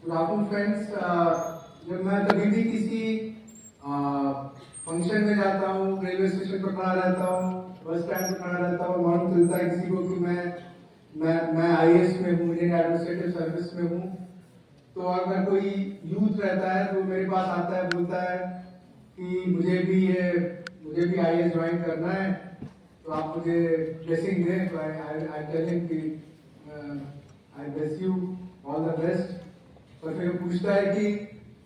Rahul friends, जब मैं कभी भी किसी फंक्शन में जाता हूँ, रेलवे स्टेशन पर खड़ा रहता हूँ, बस स्टैंड पर खड़ा रहता हूँ, मालूम चलता है किसी को कि मैं आईएएस में हूँ, इंडियन एडमिनिस्ट्रेटिव सर्विस में हूँ। तो अगर कोई यूथ रहता है तो मेरे पास आता है, बोलता है कि मुझे भी आईएएस ज्वाइन करना है, तो आप मुझे ब्लेसिंग दें। तो आई टेल हिम कि आई bless you, all the best. और फिर पूछता है कि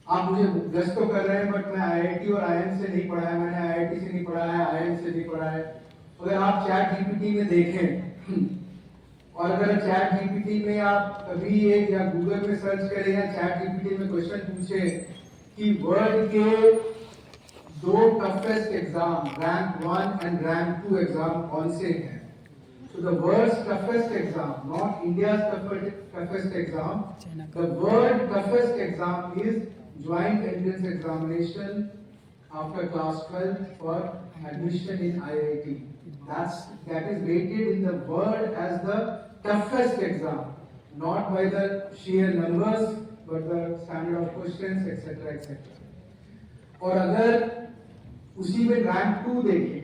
आप मुझे ब्लेस तो कर रहे हैं, बट मैं आईआईटी और आईएम से नहीं पढ़ा है, मैंने आईआईटी से नहीं पढ़ा है, आईएम से नहीं पढ़ा है। अगर आप चैट जीपीटी में देखें और अगर चैट जीपीटी में आप कभी एक या गूगल में सर्च करें या चैट जीपीटी में क्वेश्चन पूछे कि वर्ल्ड के दो toughest exam, rank 1 and rank 2 exam कौन से हैं? So the world's toughest exam, not India's toughest exam, the world toughest exam is Joint Entrance Examination after class 12 for admission in IIT. That is rated in the world as the toughest exam, not by the sheer numbers, but the standard of questions, etc., etc. और अगर उसी में rank 2 देखें,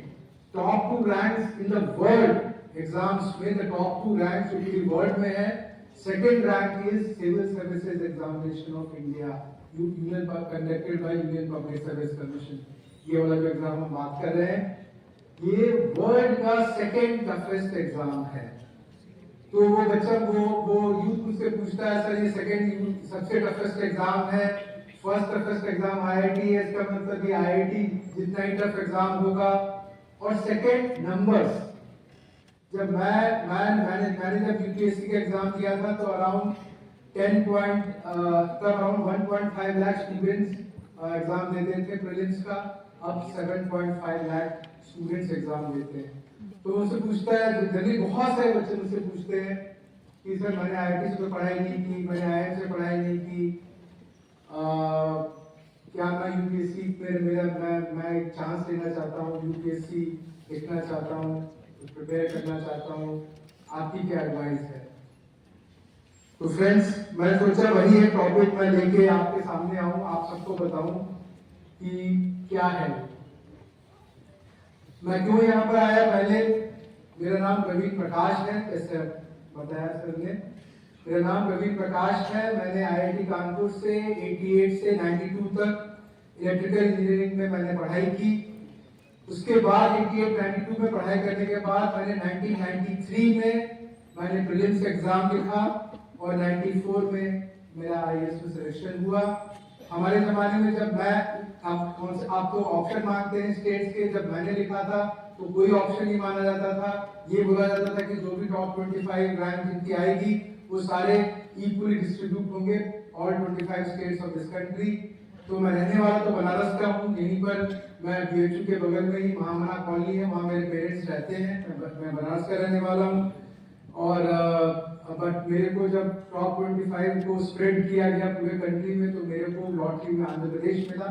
top 2 ranks in the world exams में, the top 2 ranks जो पूरी world में है, second rank is civil services examination of India, union conducted by union public service commission. ये वाला जो एग्जाम हम बात कर रहे हैं, ये वर्ल्ड का सेकंड टफेस्ट एग्जाम है। तो वो बच्चा वो यूथ मुझसे पूछता है, सर ये सेकंड सबसे टफेस्ट एग्जाम है, फर्स्ट टफेस्ट एग्जाम आईआईटी है, इसका मतलब ये आईआईटी जितना ही टफ एग्जाम होगा। और सेकंड नंबर्स, जब मैंने जब यूपीएससी का एग्जाम दिया था तो अराउंड 1.5 लाख स्टूडेंट्स एग्जाम देते थे प्रीलिम्स का, अब 7.5 लाख स्टूडेंट्स एग्जाम देते हैं। तो मुझसे पूछता है, जनरली बहुत सारे बच्चे मुझसे पूछते हैं कि सर मैंने आईआईटी से पढ़ाई नहीं की, मैंने आईआईएम से पढ़ाई नहीं की, क्या मैं यूपीएससी में मैं एक चांस लेना चाहता हूँ, यूपीएससी लिखना चाहता हूँ, प्रिपेयर करना चाहता हूँ, आपकी क्या एडवाइस है? तो फ्रेंड्स, मैंने सोचा वही एक टॉपिक मैं लेके आपके सामने आऊं, आप सबको बताऊं कि क्या है, मैं क्यों यहाँ पर आया। पहले मेरा नाम प्रवीण प्रकाश है, जैसे बताया सर ने, मेरा नाम प्रवीण प्रकाश है। मैंने आईआईटी कानपुर से 88 से 92 तक इलेक्ट्रिकल इंजीनियरिंग में मैंने पढ़ाई की। उसके बाद 88-92 में पढ़ाई करने के बाद मैंने 1993 में मैंने प्रीलिम्स एग्जाम लिखा और 94 में मेरा आईएएस में सिलेक्शन हुआ। हमारे जमाने में जब मैं आप तो ऑप्शन मांगते हैं स्टेट्स के, जब मैंने लिखा था तो कोई ऑप्शन नहीं माना जाता था। ये बोला जाता था कि जो भी टॉप 25 रैंक जिनकी आएगी वो सारे इक्वली डिस्ट्रीब्यूट होंगे all 25 states of this country. तो मैं रहने वाला तो बनारस का हूँ, यहीं पर मैं बीएचयू के बगल में ही महामना कॉलोनी है, वहाँ मेरे पेरेंट्स रहते हैं, मैं बनारस का रहने वाला हूँ। और बट मेरे को जब टॉप 25 को स्प्रेड किया गया पूरे कंट्री में, तो मेरे को लॉटरी में आंध्र प्रदेश मिला।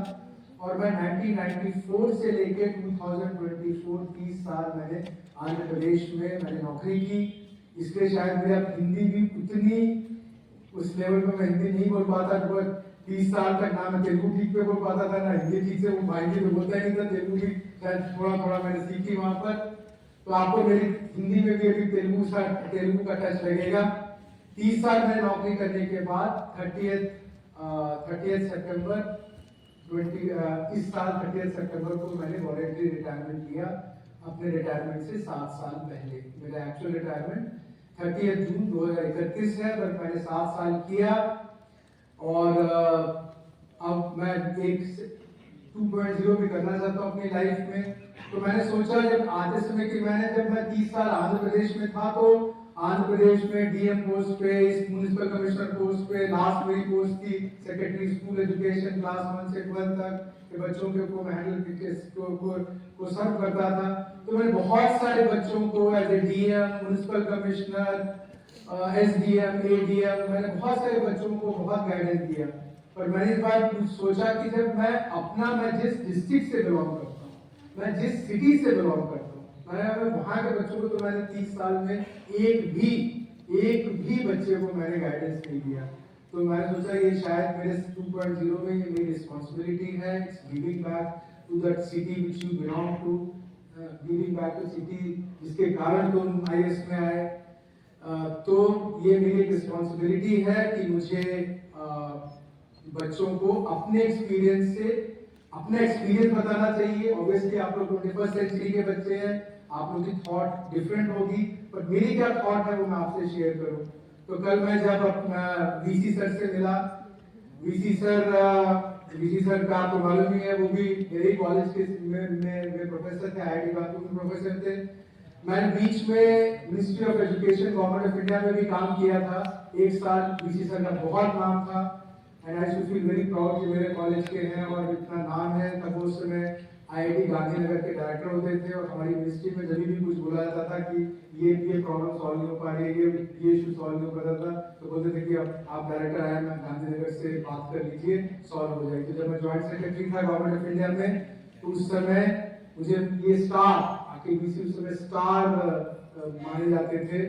और मैं 1994 से लेकर 2024 30 साल मैंने आंध्र प्रदेश में मैंने नौकरी की। इसलिए शायद मेरा हिंदी भी उतनी उस लेवल पर मैं हिंदी नहीं बोल पाता, 30 साल तक ना मैं तेलुगु ठीक पे बोल पाता था, ना हिंदी ठीक से वो माइंड में बोलता ही नहीं था। तेलुगु भी शायद थोड़ा थोड़ा मैंने सीखी वहां पर। तो आपको मेरी हिंदी में भी अभी तेलुगु का टच लगेगा। 30 साल मैंने नौकरी करने के बाद 30 सितंबर इस साल 30 सितंबर को मैंने वॉलंटरी रिटायरमेंट लिया। अपने रिटायरमेंट से 7 साल पहले मेरा एक्चुअल रिटायरमेंट 30 जून 2031 है, पर मैंने 7 साल किया। और अब मैं एक 2.0 भी करना चाहता हूँ अपनी लाइफ में। तो मैंने सोचा जब आते समय कि जब मैं 30 साल आंध्र प्रदेश में था, तो आंध्र प्रदेश में डीएम पोस्ट पे, म्युनिसिपल कमिश्नर पोस्ट पे, लास्ट मेरी पोस्ट थी सेक्रेटरी स्कूल एजुकेशन, क्लास 1 से 12 तक के बच्चों को मैं हैंडल को सर्व करता था। तो मैंने बहुत सारे बच्चों को as a DM, municipal commissioner, SDM, ADM, मैंने बहुत सारे बच्चों को बहुत गाइडेंस दिया। पर मैंने इस बार सोचा कि जब मैं जिस डिस्ट्रिक्ट से बिलोंग करता हूँ, मैं जिस सिटी से बिलोंग करता हूँ, मैंने वहाँ के बच्चों को तो मैंने 30 साल में एक भी बच्चे को मैंने गाइडेंस नहीं दिया। तो मैंने सोचा ये शायद मेरे 2.0 में ये मेरी रिस्पॉन्सिबिलिटी है, it's giving back to that city which you belong to, giving back to city जिसके कारण तुम IAS में आए। तो ये मेरी एक रिस्पॉन्सिबिलिटी है कि मुझे बच्चों को अपने एक्सपीरियंस से अपना एक्सपीरियंस बताना चाहिए। ऑब्वियसली आप लोग 21st सेंचुरी के बच्चे हैं, आप लोगों की थॉट डिफरेंट होगी, पर मेरी क्या थॉट है वो मैं आपसे शेयर करूं। तो कल मैं जब अपना VC सर से मिला, VC सर का आपको मालूम ही है, वो भी मेरे कॉलेज के में प्रोफेसर थे, IIT कानपुर में प्रोफेसर थे। मैंने बीच में ministry of education government of India में भी काम किया था 1 साल। VC सर का बहुत नाम था and I should feel very proud कि मेरे कॉलेज के हैं और इतना नाम है। तब उस समय IIT गांधीनगर के डायरेक्टर होते थे और हमारी मिनिस्ट्री में जब भी कुछ बोला जाता था कि ये प्रॉब्लम सॉल्व नहीं हो पा रही है, ये इशू सॉल्व नहीं हो पाता था, तो बोलते थे कि अब आप डायरेक्टर आए, मैं गांधीनगर से बात कर लीजिए, सॉल्व हो जाएगी। तो जब मैं ज्वाइंट सेक्रेटरी था गवर्नमेंट ऑफ इंडिया में, तो उस समय मुझे ये स्टार आके VC उस समय स्टार माने जाते थे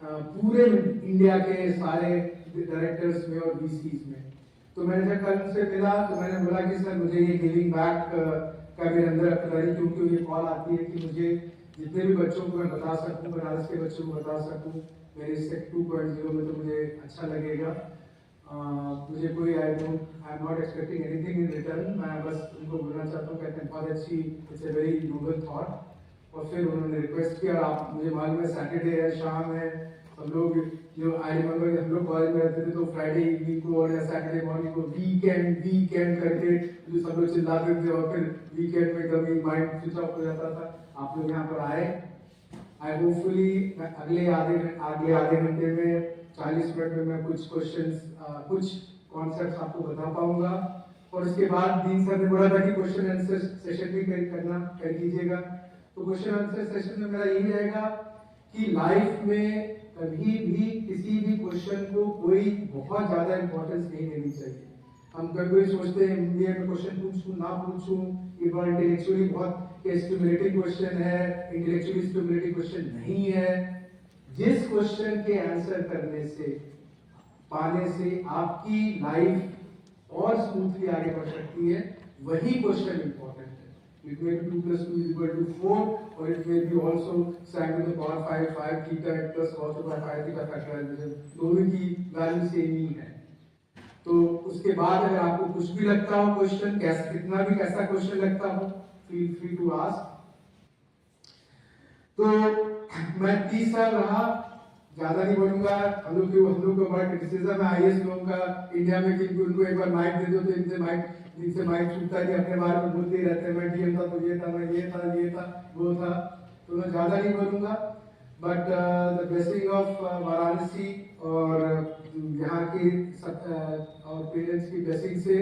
पूरे इंडिया के सारे डायरेक्टर्स में और VCs में। तो मैंने जब कल से मिला तो मैंने बोला कि सर मुझे ये गिविंग बैक का मेरे अंदर पता नहीं क्योंकि ये कॉल आती है कि मुझे जितने भी बच्चों को मैं बता सकूं, बनारस के बच्चों को बता सकूं मेरे इससे 2.0 में, तो मुझे अच्छा लगेगा। मुझे कोई I am not expecting anything in return, मैं बस उनको बोलना चाहता हूँ कहते हैं बहुत अच्छी, it's a very noble thought. और फिर उन्होंने रिक्वेस्ट किया, आप मुझे मालूम है सैटरडे है, शाम है, हम लोग जो आई रिमेम्बर हम लोग कॉलेज में रहते थे तो फ्राइडे इवनिंग को और सैटरडे मॉर्निंग को वीकेंड करके जो सब लोग चिल्लाते थे और फिर वीकेंड में कभी माइंड स्विच ऑफ हो जाता था। आप लोग यहाँ पर आए, आई होपफुली अगले आधे घंटे में 40 मिनट में मैं कुछ क्वेश्चंस कुछ कॉन्सेप्ट्स आपको बता पाऊंगा। और उसके बाद डीन सर ने बोला था कि क्वेश्चन आंसर सेशन भी कर कीजिएगा। तो क्वेश्चन आंसर सेशन में मेरा यही रहेगा कि लाइफ में कभी भी किसी भी क्वेश्चन को कोई बहुत ज्यादा इंपॉर्टेंस नहीं देनी चाहिए। हम कभी सोचते हैं इंडिया में क्वेश्चन पूछूं ना पूछूं, ये बार इंटेलेक्चुअली बहुत स्टिमुलेटिंग क्वेश्चन है, इंटेलेक्चुअली स्टिमुलेटिंग क्वेश्चन नहीं है। जिस क्वेश्चन के आंसर करने से पाने से आपकी लाइफ और स्मूथली आगे बढ़ सकती है, वही क्वेश्चन इंपॉर्टेंट है। It may be 2 plus 2 is equal to 4, or it may be also sin to the power 5 theta plus cos to the 5 theta factorization, दोनों की वैल्यू सेम ही है। तो उसके बाद अगर आपको कुछ भी लगता हो क्वेश्चन, कैसा कितना भी कैसा क्वेश्चन लगता हो, फील फ्री टू आस्क। तो मैं 30 साल रहा, ज्यादा नहीं बोलूंगा। हम लोग को बड़ा क्रिटिसिज्म है IAS लोगों का इंडिया में कि उनको एक बार माइक दे दो तो इनसे माइक छूटता है, अपने बारे में बोलते ही रहते हैं, मैं DM था तो ये था, मैं ये था वो था। तो मैं ज्यादा नहीं बोलूंगा, but the blessing of Varanasi और यहाँ के और पेरेंट्स की ब्लेसिंग से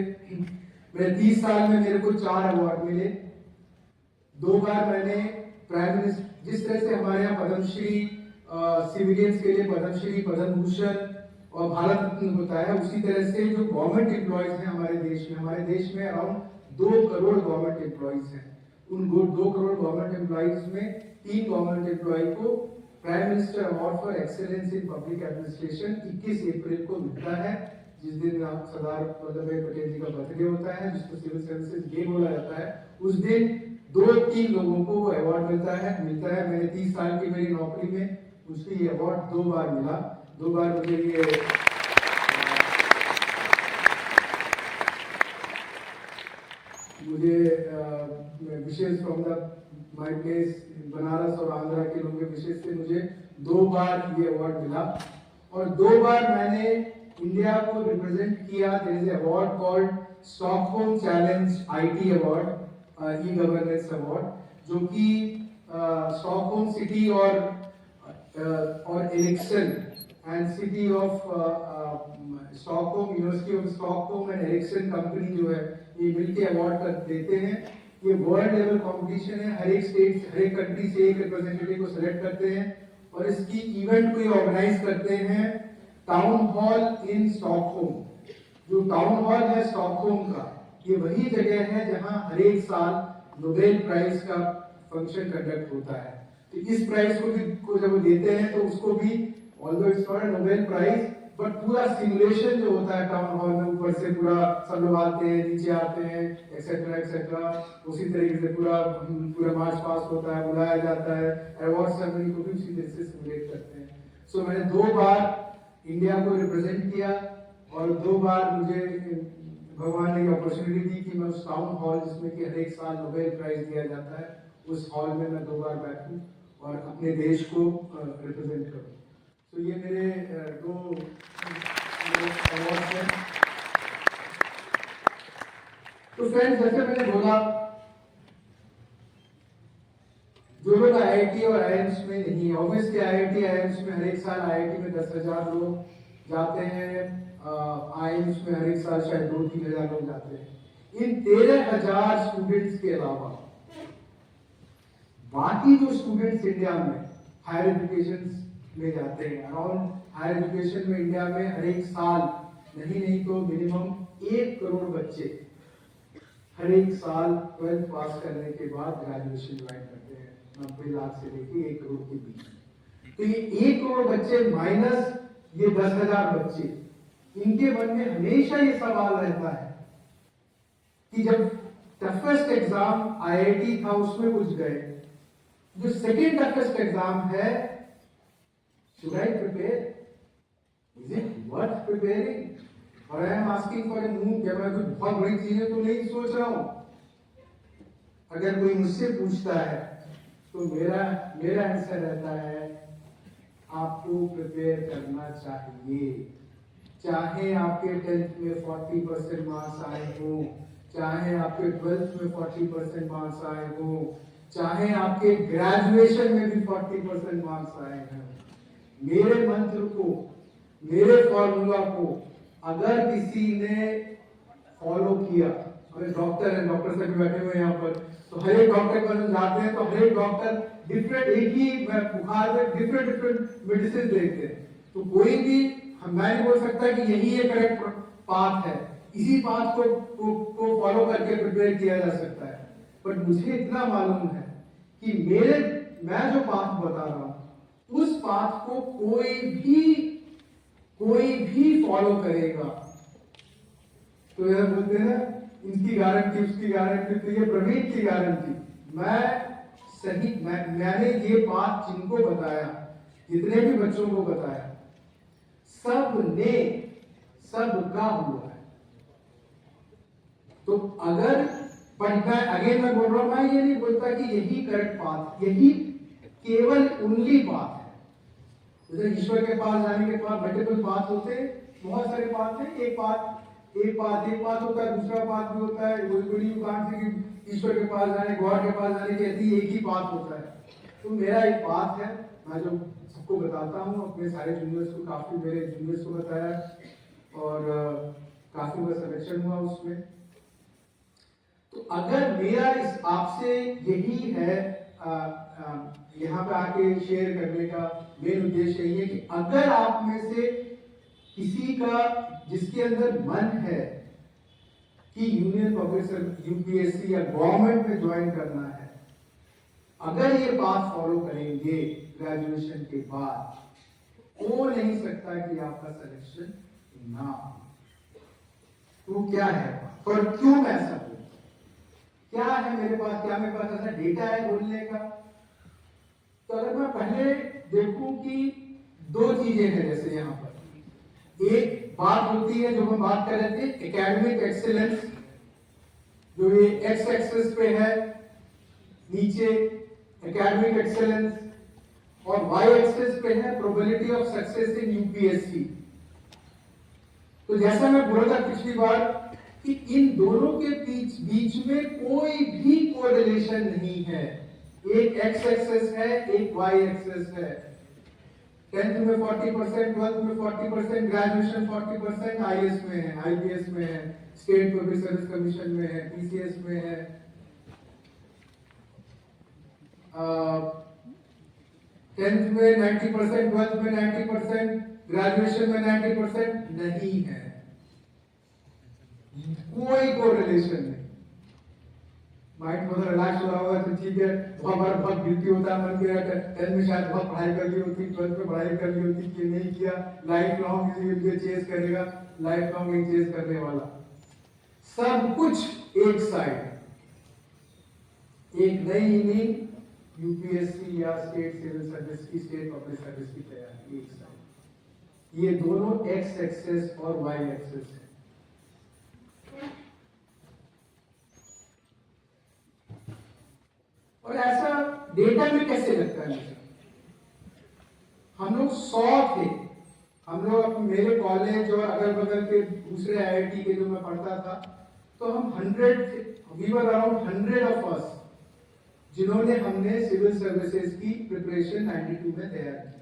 मेरे 30 साल में मेरे को 4 अवार्ड मिले। 2 बार मैंने प्राइम मिनिस्टर, जिस तरह से हमारे यहाँ पद्मश्री सिविलियंस के लिए पद्मश्री, पद्म भूषण और भारत रत्न होता है, उसी तरह से जो गवर्नमेंट एम्प्लॉयज हैं हमारे देश में अराउंड 2 करोड़ गवर्नमेंट एम्प्लॉयज हैं। उन 2 करोड़ गवर्नमेंट एम्प्लॉयज में 3 गवर्नमेंट एम्प्लॉय को prime minister award for excellence in public administration 21 अप्रैल को मिलता है, जिस दिन सरदार वल्लभ भाई पटेल जी का बर्थडे होता है, जिसको सिविल सर्विसेज डे बोला जाता है। उस दिन 2-3 लोगों को वो अवार्ड मिलता है। मैंने 30 साल की मेरी नौकरी में मुझे ये अवार्ड 2 बार मिला। 2 बार मुझे ये विशेष from the my place Banaras और आंध्रा के लोगों के विशेष से मुझे 2 बार ये अवार्ड मिला। और 2 बार मैंने इंडिया को रिप्रेजेंट किया। There is a award called Stockholm challenge IT award, E governance award, जो कि स्टॉकहोम सिटी और Ericsson and city of Stockholm, university of Stockholm and Ericsson company जो है ये मिलके अवार्ड देते हैं। ये वर्ल्ड लेवल कंपटीशन है, हर एक स्टेट हर एक कंट्री से एक रिप्रेजेंटेटिव को सिलेक्ट करते हैं और इसकी इवेंट को ये ऑर्गेनाइज करते हैं टाउन हॉल इन स्टॉकहोम। जो टाउन हॉल है स्टॉकहोम का, ये वही जगह है जहां हर एक साल नोबेल प्राइज का फंक्शन कंडक्ट होता है। तो इस प्राइज को जब देते हैं तो उसको भी, although it's not a Nobel prize, but पूरा सिमुलेशन जो होता है टाउन हॉल में, ऊपर से पूरा सब लोग आते हैं, नीचे आते हैं, एक्सेट्रा एक्सेट्रा, उसी तरीके से पूरा पूरा मार्च पास होता है, बुलाया जाता है, अवार्ड सेरेमनी को भी उसी तरह से सिमुलेट करते हैं। सो मैंने 2 बार इंडिया को रिप्रेजेंट किया और 2 बार मुझे भगवान ने अपॉर्चुनिटी दी कि मैं उस टाउन हॉल जिसमें कि हर एक साल नोबेल प्राइज दिया जाता है, उस हॉल में मैं 2 बार बैठूं और अपने देश को रिप्रेजेंट करूं। तो ये मेरे 2 अवार्ड हैं। तो फ्रेंड्स, जैसे मैंने बोला, जो लोग आईआईटी और आईआईएम्स में नहीं है, ऑब्वियसली आईआईटी आईआईएम्स में हर एक साल आईआईटी में 10,000 लोग जाते हैं, आईआईएम्स में हर एक साल शायद 2-3 हजार लोग जाते हैं। इन 13,000 स्टूडेंट्स के अलावा बाकी जो स्टूडेंट्स इंडिया में हायर एजुकेशन में जाते हैं, अराउंड हायर एजुकेशन में इंडिया में हर एक साल नहीं तो मिनिमम 1 करोड़ बच्चे हर एक साल 12th पास करने के बाद ग्रेजुएशन ज्वाइन करते हैं, 90 लाख से लेके 1 करोड़ के बीच। तो ये 1 करोड़ बच्चे माइनस ये 10,000 बच्चे, इनके मन में हमेशा ये सवाल रहता है कि जब टफेस्ट एग्जाम आईआईटी था उसमें कुछ गए, जो सेकेंड टफेस्ट एग्जाम है, should I prepare? Is it worth preparing? और I am asking for a moon, क्या मैं कुछ बहुत बड़ी चीजें तो नहीं सोच रहा हूं। अगर कोई मुझसे पूछता है तो मेरा आंसर रहता है, आपको प्रिपेयर करना चाहिए। चाहे आपके 10th में 40% मार्क्स आए हो, चाहे आपके 12th में 40% मार्क्स आए हो, चाहे आपके ग्रेजुएशन में भी 40% मार्क्स आए हैं, मेरे मंत्र को, मेरे फॉर्मूला को अगर किसी ने फॉलो किया, अगर डॉक्टर है, डॉक्टर से भी बैठे हुए यहाँ पर, तो हर एक डॉक्टर पर जाते हैं तो हर एक डॉक्टर डिफरेंट, एक ही बुखार में डिफरेंट मेडिसिन देते हैं। तो कोई भी मैं नहीं बोल सकता कि यही एक करेक्ट पाथ है, इसी पाथ को फॉलो करके प्रिपेयर किया जा सकता है। पर मुझे इतना मालूम है कि मैं जो पाथ बता रहा हूं उस पाथ को कोई भी फॉलो करेगा तो यह बोलते हैं इनकी गारंटी, उसकी गारंटी, तो ये प्रवीण की गारंटी। मैंने ये बात जिनको बताया, जितने भी बच्चों को बताया, सबका हुआ है। तो अगर मैं बोल रहा हूं, मैं ये नहीं बोलता कि यही करेक्ट पाथ, यही केवल उनली पाथ है। जैसे ईश्वर के पास जाने के बाद मल्टीपल पाथ होते हैं, बहुत सारे पाथ हैं, एक पाथ होता है, दूसरा पाथ भी होता है, ईश्वर के पास जाने, गॉड के पास जाने के ऐसी एक ही पाथ होता है। तो मेरा एक पाथ है, मैं जो सबको बताता हूँ, अपने सारे जूनियर्स को, काफी मेरे जूनियर्स को बताया और काफी मेरा सिलेक्शन हुआ उसमें। तो अगर मेरा इस आपसे यही है यहाँ पे आके शेयर करने का मेन उद्देश्य यही है कि अगर आप में से किसी का, जिसके अंदर मन है कि यूनियन पब्लिक यूपीएससी या गवर्नमेंट में ज्वाइन करना है, अगर ये बात फॉलो करेंगे ग्रेजुएशन के बाद, हो नहीं सकता कि आपका सिलेक्शन ना हो। तो क्या है, पर क्यों ऐसा हो, क्या है मेरे पास ऐसा डेटा है बोलने का? तो अगर मैं पहले देखूं कि 2 चीजें हैं, जैसे यहाँ पर एक बात होती है जो हम बात कर रहे थे, एकेडमिक एक्सीलेंस, जो ये एक्स एक्सिस पे है नीचे एकेडमिक एक्सीलेंस, और वाई एक्सिस पे है probability of success in UPSC. तो जैसा मैं बोला था पिछली बार कि इन दोनों के बीच में कोई भी कोरिलेशन नहीं है। एक एक्स एक्सिस है, एक वाई एक्सिस है। 10th में 40%, 12th में 40%, ग्रेजुएशन 40%, आईएएस में है, आईपीएस में है, स्टेट पब्लिक सर्विस कमीशन में है, पीसीएस में है, 10th में 90%, 12th में 90%, ग्रेजुएशन में 90% नहीं है, कोई कोरिलेशन नहीं। माइंड थोड़ा रिलैक्स हो रहा होगा तो ठीक है, बहुत बार बहुत गिल्टी होता है मन के, 10th में शायद बहुत पढ़ाई कर ली होती, 12th में पढ़ाई कर ली होती कि नहीं किया, लाइफ लॉन्ग ये चेज करेगा, लाइफ लॉन्ग ये चेज करने वाला। सब कुछ एक साइड, एक नई इनिंग यूपीएससी या स्टेट सिविल सर्विस की, स्टेट पब्लिक सर्विस की तैयारी, एक साइड। ये दोनों एक्स एक्सेस और वाई एक्सेस है। और ऐसा डेटा में कैसे लगता है मुझे? हम लोग 100 थे, हम लोग मेरे कॉलेज और अगल बगल के दूसरे आईआईटी के जो मैं पढ़ता था, तो हम 100 थे, we were around 100 of us जिन्होंने हमने सिविल सर्विसेज की प्रिपरेशन 92 में तैयार की।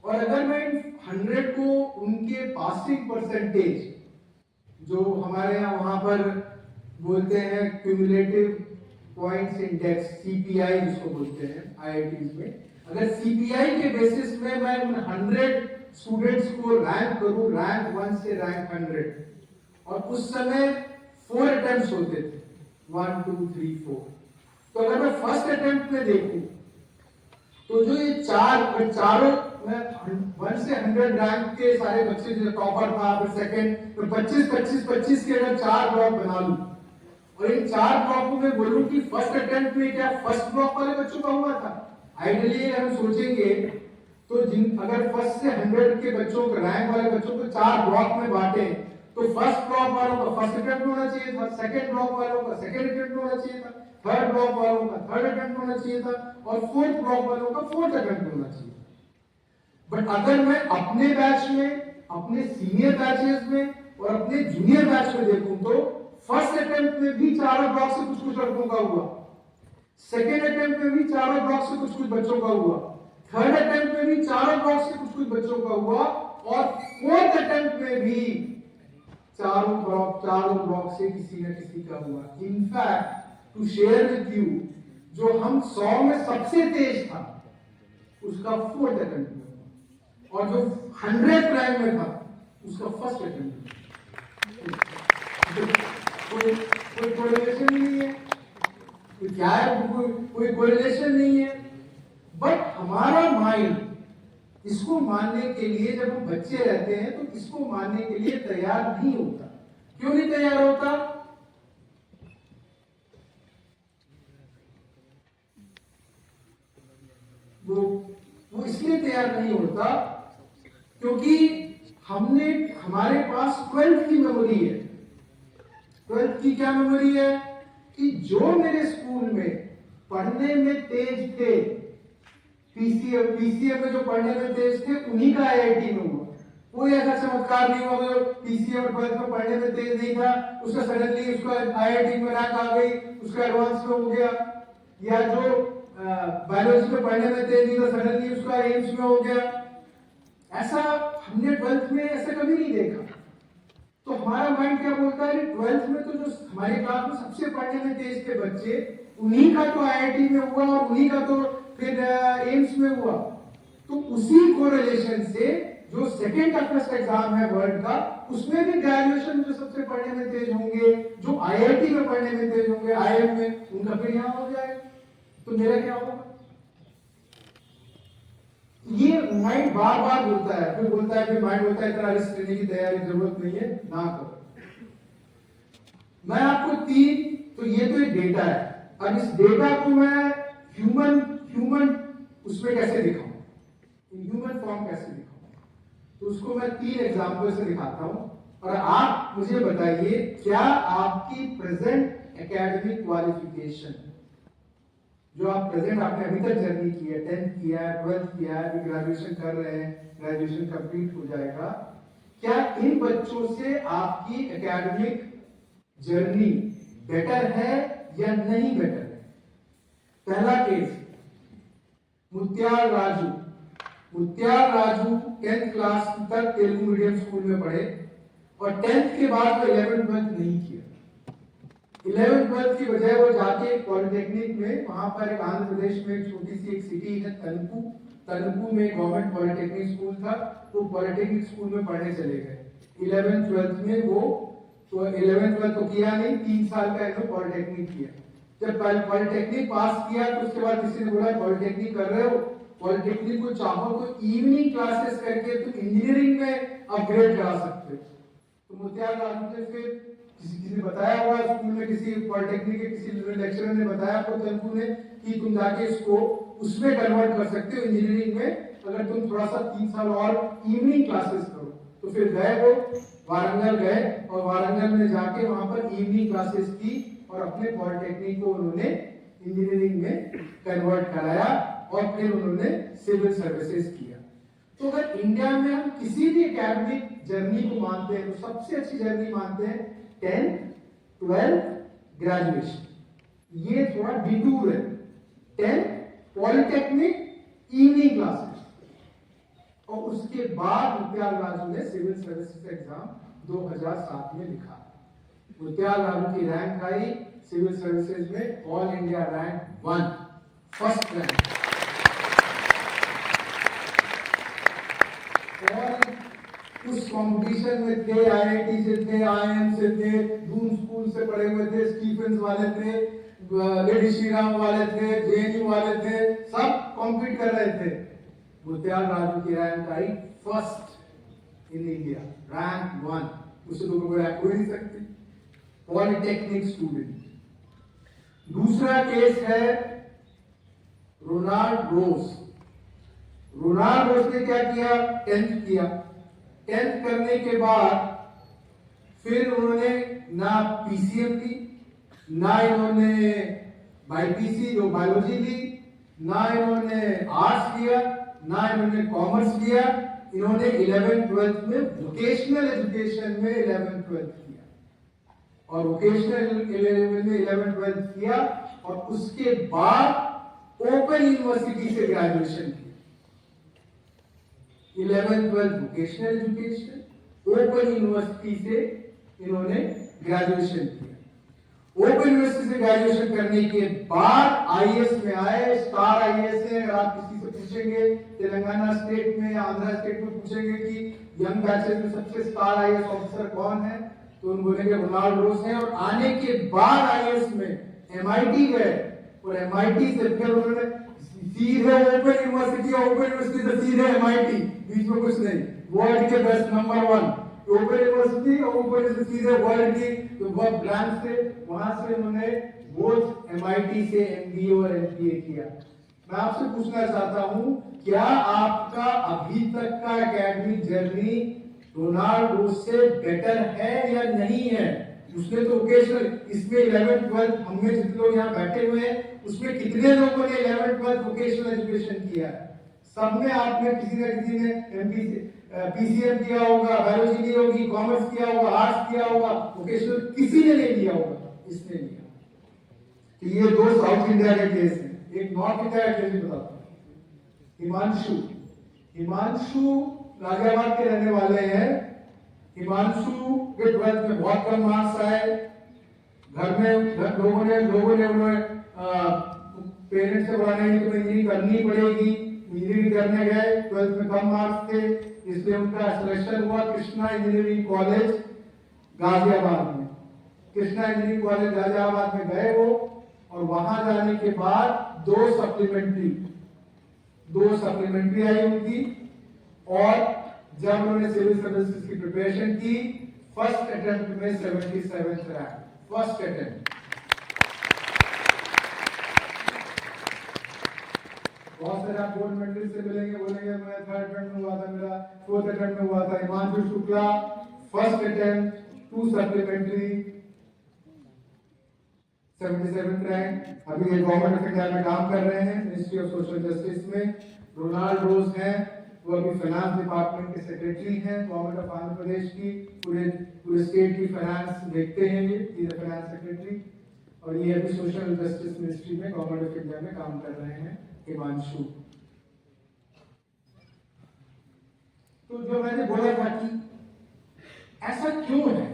और अगर मैं 100 को उनके पासिंग परसेंटेज जो हमारे यहाँ वहां पर बोलते हैं क्यूमुलेटिव पॉइंट्स इंडेक्स, सीपीआई जिसको बोलते हैं आईआईटीज में, अगर सीपीआई के बेसिस में मैं उन 100 स्टूडेंट्स को रैंक करूं, रैंक 1 से रैंक 100, और उस समय 4 अटेम्प्ट्स होते थे, 1 2 3 4, तो अगर मैं फर्स्ट अटेम्प्ट में देखूं तो जो ये चारों मैं 1 से 100 रैंक के सारे बच्चे जो टॉपर था, फिर सेकंड, तो 25 के अगर 4 ब्लॉक बना लूं और इन 4 ब्लॉकों में बोलूं कि फर्स्ट अटेम्प्ट में क्या फर्स्ट ब्लॉक वाले बच्चों का हुआ था, आइडियली हम सोचेंगे तो अगर फर्स्ट से 100 के बच्चों को, रैंक वाले बच्चों को 4 ब्लॉक में बांटे, तो फर्स्ट ब्लॉक वालों का फर्स्ट अटेम्प्ट होना चाहिए था, सेकंड ब्लॉक वालों का सेकंड अटेम्प्ट होना चाहिए था, थर्ड ब्लॉक वालों का थर्ड अटेम्प्ट होना चाहिए था, और फोर्थ ब्लॉक वालों का फोर्थ अटेम्प्ट होना चाहिए। बट अगर मैं अपने बैच में, अपने सीनियर बैचेस में और अपने जूनियर बैच में देखूं तो फर्स्ट अटेम्प्ट में भी चारों ब्लॉक से कुछ कुछ लड़कों का हुआ, सेकेंड अटेम्प्ट में भी चारों ब्लॉक से कुछ कुछ बच्चों का हुआ, थर्ड अटेम्प्ट में भी चारों ब्लॉक से कुछ कुछ बच्चों का हुआ, और फोर्थ अटेम्प्ट में भी चारों ब्लॉक से किसी न किसी का हुआ। In fact to share with you, जो हम 100 में सबसे तेज था उसका फोर्थ अटेम्प्ट में, और जो 100 रैंक में था उसका फर्स्ट अटेम्प्ट। कोई कोरिलेशन नहीं है, क्या है, कोई कोरिलेशन नहीं है। बट हमारा माइंड इसको मानने के लिए, जब हम बच्चे रहते हैं तो इसको मानने के लिए तैयार नहीं होता। क्यों नहीं तैयार होता? वो इसलिए तैयार नहीं होता क्योंकि हमारे पास 12th की मेमोरी है। 12th की क्या मेमोरी है कि जो मेरे स्कूल में पढ़ने में तेज थे, पीसीएम में जो पढ़ने में तेज थे, उन्हीं का आईआईटी में हुआ। कोई ऐसा चमत्कार नहीं हुआ जो पीसीएम 12th में पढ़ने में तेज नहीं था, उसका सडनली उसका आईआईटी में रैंक आ गई, उसका एडवांस में हो गया, या जो बायोलॉजी में पढ़ने में तेज नहीं था, सडनली उसका एम्स में हो गया। ऐसा हमने 12th में ऐसा कभी नहीं देखा। तो हमारा माइंड क्या बोलता है, 12th में तो जो हमारे क्लास में सबसे पढ़ने में तेज थे बच्चे, उन्हीं का तो आईआईटी में हुआ और उन्हीं का तो फिर एम्स में हुआ। तो उसी कोरिलेशन से जो सेकेंड टफेस्ट एग्जाम है वर्ल्ड का, उसमें भी ग्रेजुएशन में जो सबसे पढ़ने में तेज होंगे, जो आईआईटी में पढ़ने में तेज होंगे, आईएम में, उनका फिर यहाँ हो जाएगा। तो मेरा क्या होगा? ये माइंड बार बार बोलता है, फिर बोलता है, फिर माइंड बोलता है इतना रिस्क लेने की तैयारी जरूरत नहीं है, ना करो। मैं आपको तो ये तो एक डेटा है, अब इस डेटा को मैं ह्यूमन उसमें कैसे दिखाऊं, ह्यूमन फॉर्म कैसे दिखाऊं, तो उसको मैं 3 एग्जांपल से दिखाता हूं, और आप मुझे बताइए क्या आपकी प्रेजेंट एकेडमिक क्वालिफिकेशन, जो आप प्रेजेंट आपने अभी तक जर्नी की है, 10th किया है, 12th किया है, अभी ग्रेजुएशन कर रहे हैं, ग्रेजुएशन कंप्लीट हो जाएगा, क्या इन बच्चों से आपकी एकेडमिक जर्नी बेटर है या नहीं बेटर है? पहला case, Mutyal Raju 10th class तक तेलुगु मीडियम स्कूल में पढ़े और 10th के बाद वो 11th 12th नहीं किया। 11th 12th की बजाय वो जाके पॉलिटेक्निक में, वहां पर एक आंध्र प्रदेश में एक छोटी सी एक सिटी है तनुपु में गवर्नमेंट पॉलिटेक्निक स्कूल था, वो पॉलिटेक्निक स्कूल में पढ़ने चले गए। 11th 12th में वो तो 11th 12th तो किया नहीं, 3 साल का इन्होंने पॉलिटेक्निक किया। जब पॉलिटेक्निक पास किया तो उसके बाद किसी ने बोला पॉलिटेक्निक कर रहे हो, पॉलिटेक्निक को चाहो तो इवनिंग क्लासेस करके तुम इंजीनियरिंग में अपग्रेड करा सकते हो। तो मोतियार लाल ने फिर किसी ने बताया होगा स्कूल में, किसी पॉलिटेक्निक के किसी लेक्चरर ने बताया आपको तंकु ने कि तुम जाके इसको उसमें कन्वर्ट कर सकते हो इंजीनियरिंग में, अगर तुम थोड़ा सा 3 साल और इवनिंग क्लासेस करो। तो फिर गए वो वारंगल गए और वारंगल में जाके वहां पर इवनिंग क्लासेस की और अपने पॉलिटेक्निक को उन्होंने इंजीनियरिंग में कन्वर्ट कराया और फिर उन्होंने सिविल सर्विसेज किया। तो अगर इंडिया में हम किसी भी एकेडमिक जर्नी को मानते हैं तो सबसे अच्छी जर्नी मानते हैं 10th 12th ग्रेजुएशन। ये थोड़ा डिटूर है। 10th पॉलिटेक्निक इवनिंग क्लासेस और उसके बाद मोतियार लाल ने सिविल सर्विसेज एग्जाम 2007 में लिखा। मोतियार लाल की रैंक आई सिविल सर्विसेज में all India rank 1, first rank. और उस कंपटीशन में थे आईआईटी से थे, आईएम से थे, डून स्कूल से पढ़े हुए थे, स्टीफेंस वाले थे, लेडी श्रीराम वाले थे, जेएनयू वाले थे, सब कॉम्पीट कर रहे थे। मोतियार लाल की rank I first in India, rank 1। उसे तो कोई रैंक हो ही नहीं सकती। Polytechnic student. दूसरा केस है रोनाल्ड रोज। रोनाल्ड रोज ने क्या किया? 10th किया। 10th करने के बाद फिर उन्होंने ना पीसीएम ली, ना इन्होंने बाईपीसी जो बायोलॉजी ली, ना इन्होंने आर्ट्स लिया, ना इन्होंने कॉमर्स लिया। इन्होंने 11th 12th में वोकेशनल एजुकेशन में 11th 12th किया और वोकेशनल में 11th 12th किया और उसके बाद ओपन यूनिवर्सिटी से ग्रेजुएशन किया। 11th 12th vocational education, open university से इन्होंने ग्रेजुएशन किया। ओपन यूनिवर्सिटी से ग्रेजुएशन करने के बाद आईएएस में आए, स्टार आईएएस है। अगर आप किसी से पूछेंगे तेलंगाना स्टेट में, आंध्र स्टेट में पूछेंगे कि यंग बैचेस में सबसे स्टार आईएएस ऑफिसर कौन है, तो उन बोलेंगे रोनाल्ड रोज है। और आने के बाद आईएएस में एमआईटी गए और एमआईटी से फिर उन्होंने सीधे ओपन यूनिवर्सिटी और ओपन यूनिवर्सिटी से सीधे एमआईटी, बीच में कुछ नहीं। वर्ल्ड के बेस्ट नंबर 1 ओपन यूनिवर्सिटी और ऊपर से सीधे वर्ल्ड की तो वर्ल्ड ब्रांच से, वहां से उन्होंने बोथ एमआईटी से एमबीए और एमबीए किया। मैं आपसे पूछना चाहता हूं, क्या आपका अभी तक का एकेडमिक जर्नी रोनाल्ड रोज से बेटर है या नहीं है? उसने तो ओकेशनल, इसमें 11th 12th हम में जितने लोग यहाँ बैठे हुए हैं उसमें कितने लोगों ने 11th 12th वोकेशनल एजुकेशन किया है? सब में आप में किसी न किसी ने एमपीसी पीसीएम किया होगा, बायोलॉजी की होगी, कॉमर्स किया होगा, आर्ट्स किया होगा, वोकेशनल किसी ने नहीं लिया होगा, इसने लिया। तो ये 2 साउथ इंडिया के केस हैं। एक नॉर्थ इंडिया का केस बताता हूं। हिमांशु गाजियाबाद के रहने वाले हैं। हिमांशु के 12th में बहुत कम मार्क्स आए। घर में लोगों ने उन्हें पेरेंट्स से बोला नहीं तुम्हें इंजीनियरिंग करनी पड़ेगी। इंजीनियरिंग करने गए, 12th में कम मार्क्स थे, इसलिए उनका सिलेक्शन हुआ कृष्णा इंजीनियरिंग कॉलेज गाजियाबाद में। कृष्णा इंजीनियरिंग कॉलेज गाजियाबाद में गए वो, और वहां जाने के बाद 2 सप्लीमेंट्री आई उनकी। और जब उन्होंने सिविल सर्विसेज की प्रिपरेशन की, फर्स्ट अटेम्प्ट में 77th रैंक, फर्स्ट अटेम्प्ट। बहुत सारे आप गोल्ड मेडल से मिलेंगे, बोलेंगे मैं 3rd अटेम्प्ट में हुआ था, मेरा 4th अटेम्प्ट में हुआ था। Himanshu Shukla first attempt, 2 supplementary, 77th rank. अभी ये गवर्नमेंट ऑफ इंडिया में काम कर रहे हैं, मिनिस्ट्री ऑफ सोशल जस्टिस में। रोनाल्ड रोज हैं, वो अभी फाइनेंस डिपार्टमेंट के सेक्रेटरी हैं गवर्नमेंट ऑफ आंध्र प्रदेश की। पूरे स्टेट की फाइनेंस देखते हैं ये फाइनेंस सेक्रेटरी। और ये अभी सोशल जस्टिस मिनिस्ट्री में गवर्नमेंट ऑफ इंडिया में काम कर रहे हैं हिमांशु। तो जो मैंने बोला था कि ऐसा क्यों है,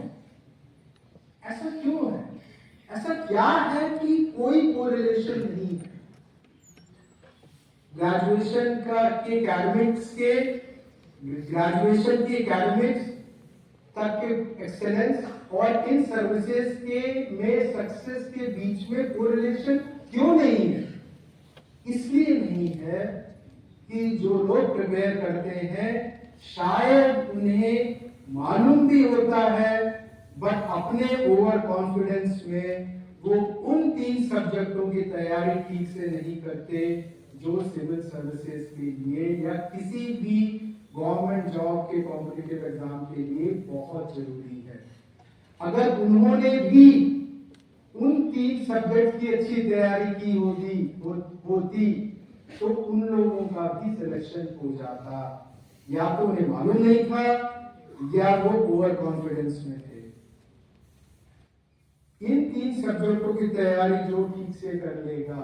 ऐसा क्या है कि कोई कोरिलेशन नहीं है ग्रेजुएशन के एकेडमिक्स तक के एक्सेलेंस और इन सर्विसेज के में सक्सेस के बीच में कोरिलेशन क्यों नहीं है? इसलिए नहीं है कि जो लोग प्रिपेयर करते हैं शायद उन्हें मालूम भी होता है, बट अपने ओवर कॉन्फिडेंस में वो उन 3 सब्जेक्टों की तैयारी ठीक से नहीं करते जो सिविल सर्विसेज के लिए या किसी भी गवर्नमेंट जॉब के कॉम्पिटिटिव एग्जाम के लिए बहुत जरूरी है। अगर उन्होंने भी उन 3 सब्जेक्ट की अच्छी तैयारी की होती तो उन लोगों का भी सिलेक्शन हो जाता। या तो उन्हें मालूम नहीं था या वो ओवर कॉन्फिडेंस में थे। इन 3 सब्जेक्टों की तैयारी जो ठीक से कर लेगा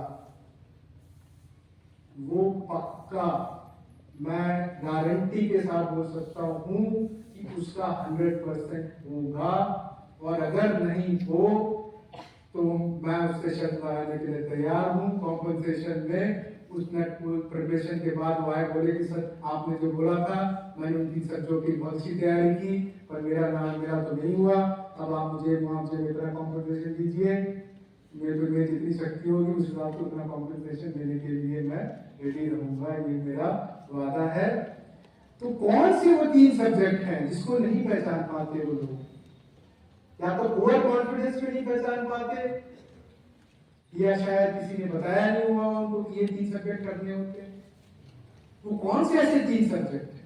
वो पक्का, मैं गारंटी के साथ बोल सकता हूं कि उसका 100% होगा। और अगर नहीं हो तो मैं उससे शर्त लगाने के लिए तैयार हूं। कॉम्पनसेशन में उसने प्रिपरेशन के बाद वो आए बोले कि सर आपने जो बोला था मैंने उनकी सब्जेक्टों की बहुत अच्छी तैयारी की पर मेरा तो नहीं हुआ। अब आप मुझे इतना कॉम्पनसेशन दीजिए, मेरे जितनी शक्ति होगी उस हिसाब से उतना कॉम्पनसेशन देने के लिए मैं रेडी रहूंगा, ये मेरा वादा है। तो कौन से वो 3 सब्जेक्ट हैं जिसको नहीं पहचान पाते वो लोग? या तो ओवर कॉन्फिडेंस में नहीं पहचान पाते या शायद किसी ने बताया नहीं हुआ उनको कि ये 3 सब्जेक्ट करने होते हैं। तो कौन से ऐसे 3 सब्जेक्ट हैं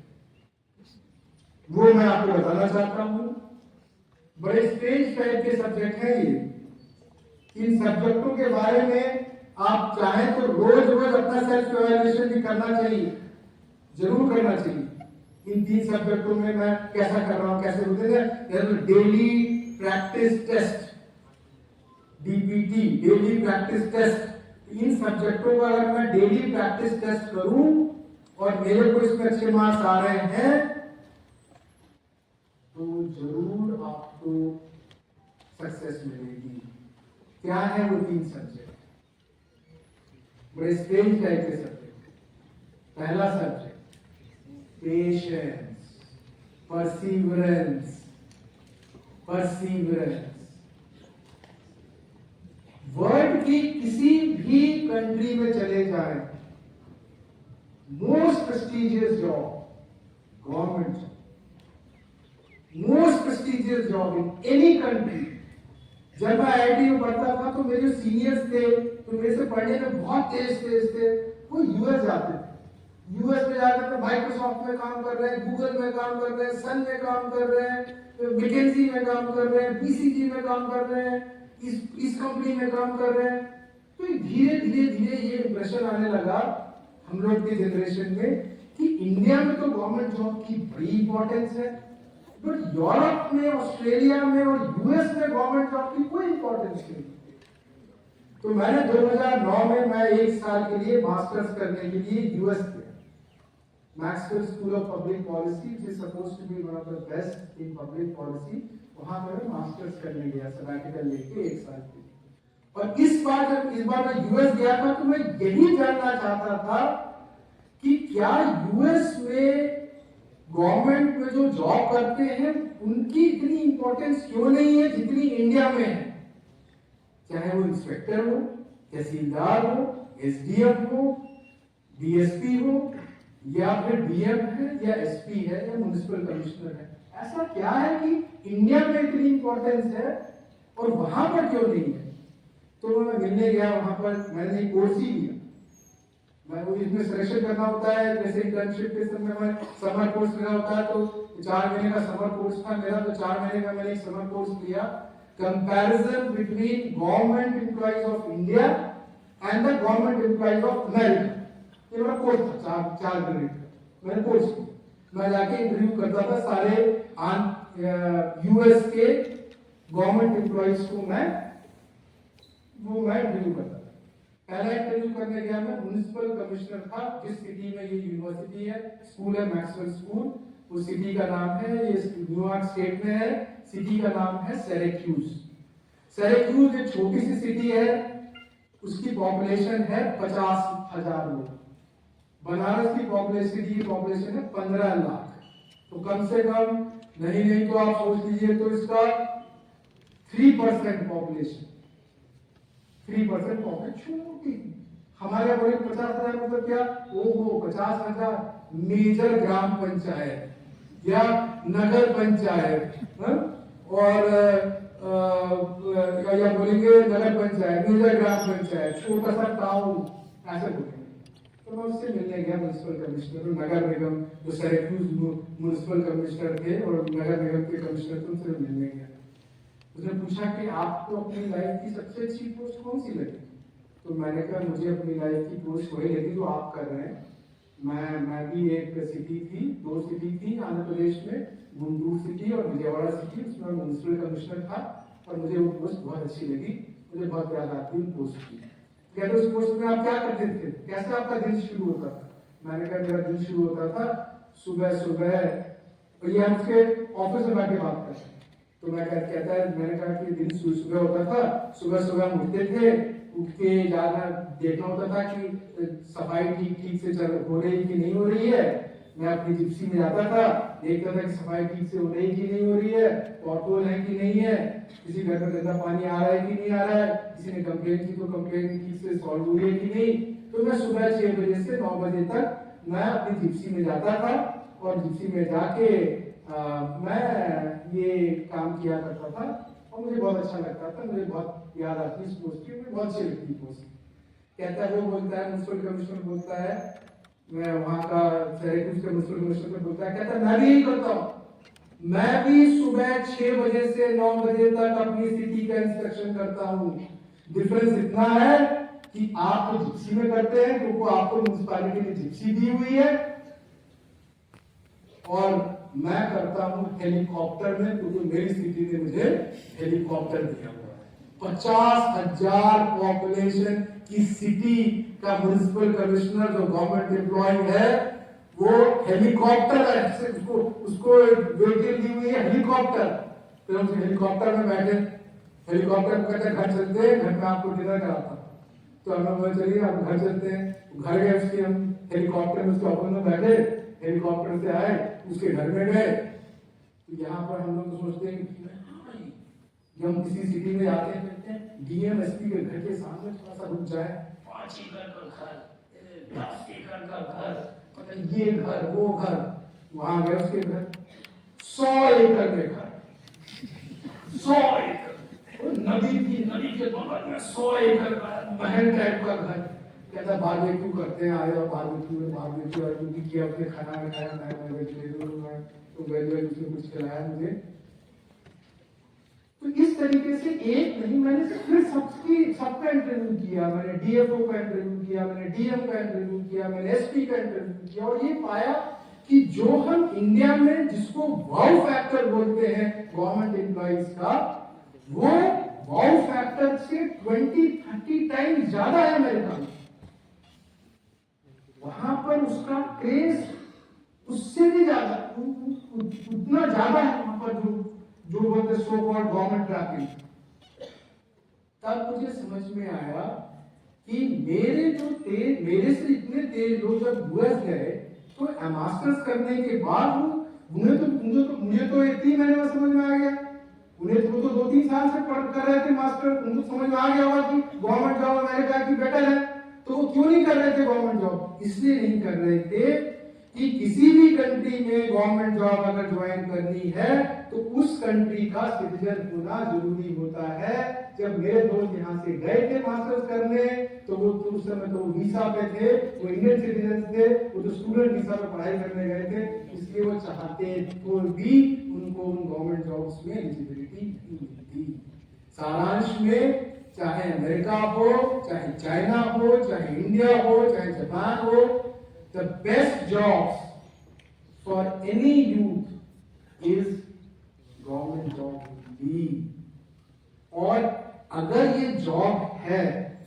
वो मैं आपको बताना चाहता हूं। बड़े स्ट्रेंज टाइप के सब्जेक्ट हैं ये। इन सब्जेक्टों के बारे में आप चाहें तो रोज रोज अपना सेल्फ इवैल्यूएशन भी करना चाहिए, जरूर करना चाहिए। इन 3 सब्जेक्टों में मैं कैसा कर रहा हूं, कैसे होते हैं। Daily practice test, DPT, daily practice test. इन सब्जेक्टों का अगर मैं डेली प्रैक्टिस टेस्ट करूं और मेरे को इसमें अच्छे मार्क्स आ रहे हैं तो जरूर आपको सक्सेस मिलेगी। क्या है वो 3 सब्जेक्ट? बड़े स्ट्रेंज टाइप के सब्जेक्ट। पहला सब्जेक्ट पेशेंस, परसीवरेंस। वर्ल्ड की किसी भी कंट्री में चले जाएं, most prestigious job government job, most prestigious job in any country. जब मैं आईआईटी में पढ़ता था तो मेरे जो सीनियर्स थे तो मेरे से पढ़ने में बहुत तेज थे, वो यूएस जाते थे। यूएस में जाकर तो माइक्रोसॉफ्ट में काम कर रहे हैं, गूगल में काम कर रहे हैं, सन में काम कर रहे हैं, मैकेंजी में काम कर रहे हैं, बीसीजी में काम कर रहे हैं, इस कंपनी में काम कर रहे हैं। तो धीरे धीरे ये इंप्रेशन आने लगा हम लोग की जनरेशन में कि इंडिया में तो गवर्नमेंट जॉब की बड़ी इंपॉर्टेंस है, बट यूरोप में, ऑस्ट्रेलिया में और यूएस में गवर्नमेंट जॉब की कोई इंपॉर्टेंस नहीं। तो मैंने 2009 में मैं 1 साल के लिए मास्टर्स करने के लिए यूएस गया। Maxwell school of public policy, which is supposed to be one of the best in public policy, वहां पर मैं मास्टर्स करने गया सबैटिकल लेके 1 साल के लिए। और इस बार मैं यूएस गया था तो मैं यही जानना चाहता था कि क्या यूएस में गवर्नमेंट में जो जॉब करते हैं उनकी इतनी इंपॉर्टेंस क्यों नहीं है जितनी इंडिया में है। चाहे वो इंस्पेक्टर हो, तहसीलदार हो, एसडीएम हो, डीएसपी हो, या फिर डीएम है या एसपी है या म्युनिसिपल कमिश्नर है। ऐसा क्या है कि इंडिया में इतनी इंपॉर्टेंस है और वहां पर क्यों नहीं है? तो मैं मिलने गया, वहां पर मैंने कोर्स ही लिया। मैं वो इसमें सिलेक्शन करना होता है, जैसे इंटर्नशिप के समय में समर कोर्स लेना होता है, तो 4 महीने का समर कोर्स था मेरा। तो 4 महीने का मैंने एक समर कोर्स लिया, comparison between government employees of India and the government employees of America. ये मेरा कोर्स था, 4 महीने का मैंने कोर्स किया। मैं जाके इंटरव्यू करता था सारे यूएस के गवर्नमेंट एम्प्लॉइज को मैं इंटरव्यू करता था। पहला इंटरव्यू करने गया मैं, म्युनिसिपल कमिश्नर था जिस सिटी में ये यूनिवर्सिटी है, स्कूल है, मैक्सवेल स्कूल। उस सिटी का नाम है, ये न्यूयॉर्क स्टेट में है, सिटी का नाम है सिरैक्यूज। सिरैक्यूज एक छोटी सी सिटी है, उसकी पॉपुलेशन है 50,000 लोग। बनारस की पॉपुलेशन है 15 लाख। तो कम से कम नहीं तो आप सोच लीजिए तो इसका 3% पॉपुलेशन, 3% पॉपुलेशन छोटी। हमारे यहाँ बोले 50,000 मतलब क्या, ओहो 50,000 मेजर ग्राम पंचायत या नगर पंचायत, और या बोलेंगे नगर पंचायत, मेजर ग्राम पंचायत, छोटा सा टाउन, ऐसे बोलेंगे। तो मैं उससे मिलने गया म्युनिसिपल कमिश्नर, नगर निगम जो सिरैक्यूज म्युनिसिपल कमिश्नर थे और नगर निगम के कमिश्नर थे, उनसे मिलने गया। उसने पूछा कि आपको अपनी लाइफ की सबसे अच्छी पोस्ट कौन सी लगी? तो मैंने कहा मुझे अपनी लाइफ की पोस्ट वही लगी जो आप कर रहे हैं। मैं भी एक सिटी थी, 2 सिटी थी आंध्र प्रदेश में, गुंटूर सिटी और विजयवाड़ा सिटी, उसमें म्युनिसिपल कमिश्नर था और मुझे वो पोस्ट बहुत अच्छी लगी, मुझे बहुत याद आती है पोस्ट की। कहते उस पोस्ट में आप क्या करते थे, कैसे आपका दिन शुरू होता था? मैंने कहा मेरा दिन शुरू होता था सुबह सुबह, तो ये हम उसके ऑफिस में बैठे बात करते हैं। तो मैं कहता है, मैंने कहा कि दिन सुबह होता था, सुबह सुबह हम उठते थे, उठ के जाना देखना होता था कि सफाई ठीक से चल हो रही कि नहीं हो रही है। मैं अपनी जिप्सी में जाता था, देखता था कि सफाई ठीक से हो रही कि नहीं हो रही है, पॉटहोल है कि नहीं है, किसी घर में गंदा पानी आ रहा है कि नहीं आ रहा है, किसी ने कंप्लेन की तो कंप्लेन ठीक से सॉल्व हुई है कि नहीं। तो मैं सुबह 6 बजे से 9 बजे तक मैं अपनी जिप्सी में जाता था और जिप्सी में जाके मैं ये काम किया करता था और मुझे बहुत अच्छा लगता था, मुझे बहुत याद आती इस पोस्ट की, मुझे बहुत अच्छी लगती पोस्ट। कहता है, वो बोलता है, म्युनिसिपल कमिश्नर बोलता है, मैं वहां का सिरैक्यूज के म्युनिसिपल कमिश्नर बोलता है, कहता है मैं भी यही करता हूँ, मैं भी सुबह 6 बजे से 9 बजे तक अपनी सिटी का इंस्पेक्शन करता हूँ। डिफरेंस इतना है कि आप तो जिप्सी में करते हैं क्योंकि आपको म्युनिसिपैलिटी ने जिप्सी दी हुई है, और मैं करता हूं हेलीकॉप्टर में क्योंकि मेरी सिटी ने मुझे हेलीकॉप्टर दिया हुआ है। 50,000 पॉपुलेशन की सिटी का म्युनिसिपल कमिश्नर जो गवर्नमेंट एम्प्लॉय है, वो हेलीकॉप्टर उसको वेहिकल दी हुई है हेलीकॉप्टर। फिर हम हेलीकॉप्टर में बैठे, हेलीकॉप्टर में कहते घर चलते हैं, घर में आपको डिनर कराता। तो हम लोग चलिए आप घर चलते हैं, घर गए उसके, हम हेलीकॉप्टर में उसके ऑफिस में बैठे, हेलीकॉप्टर से आए, उसके घर में गए। तो यहाँ पर हम लोग सोचते हैं कि हम किसी सिटी में जाते हैं, कहते हैं डीएम एसपी के घर के सामने थोड़ा सा रुक जाए, 5 एकड़ का घर, 10 एकड़ का घर, पता नहीं ये घर वो घर, वहां गए उसके घर 100 एकड़ में घर, 100 एकड़, नदी थी, नदी के बगल में 100 एकड़ का महल टाइप का घर। कहता बारबेक्यू करते हैं, आए और बारबेक्यू और क्योंकि किया अपने खाना में खाया, मैं वेजिटेरियन हूं, तो वेज उसने कुछ खिलाया मुझे। तो इस तरीके से एक नहीं, मैंने फिर सबका इंटरव्यू किया, मैंने डीएफओ का इंटरव्यू किया, मैंने डीएम का इंटरव्यू किया, मैंने एसपी का इंटरव्यू किया, और ये पाया कि जो हम इंडिया में जिसको वाउ फैक्टर बोलते हैं गवर्नमेंट एम्प्लॉइज का, वो वाउ फैक्टर से 20-30 टाइम ज्यादा है अमेरिका में। वहां पर उसका क्रेज उससे भी ज्यादा, उतना ज्यादा है वहां पर जो बोलते सो कॉल्ड गवर्नमेंट ट्रैपिंग। तब मुझे समझ में आया कि मेरे से इतने तेज लोग जब यूएस गए तो मास्टर्स करने के बाद मुझे तो 3 महीने में समझ में आ गया, उन्हें तो 2-3 साल से पढ़ कर रहे थे मास्टर, उनको समझ में आ गया होगा कि गवर्नमेंट जॉब अमेरिका की बेटर है। तो वो क्यों नहीं कर रहे थे गवर्नमेंट जॉब? इसलिए नहीं कर रहे थे कि किसी भी कंट्री में गवर्नमेंट जॉब अगर ज्वाइन करनी है तो उस कंट्री का सिटीजन होना जरूरी होता है। जब मेरे दोस्त यहाँ से गए थे मास्टर्स करने तो वो उस समय तो वीसा पे थे, वो इंडियन सिटीजन थे, वो तो स्टूडेंट वीसा पे पढ़ाई करने गए थे, इसलिए वो चाहते तो भी उनको उन गवर्नमेंट जॉब्स में एलिजिबिलिटी नहीं मिलती। सारांश में, चाहे अमेरिका हो, चाहे चाइना हो, चाहे इंडिया हो, चाहे जापान हो, the best jobs for any youth is government job भी। और अगर ये जॉब है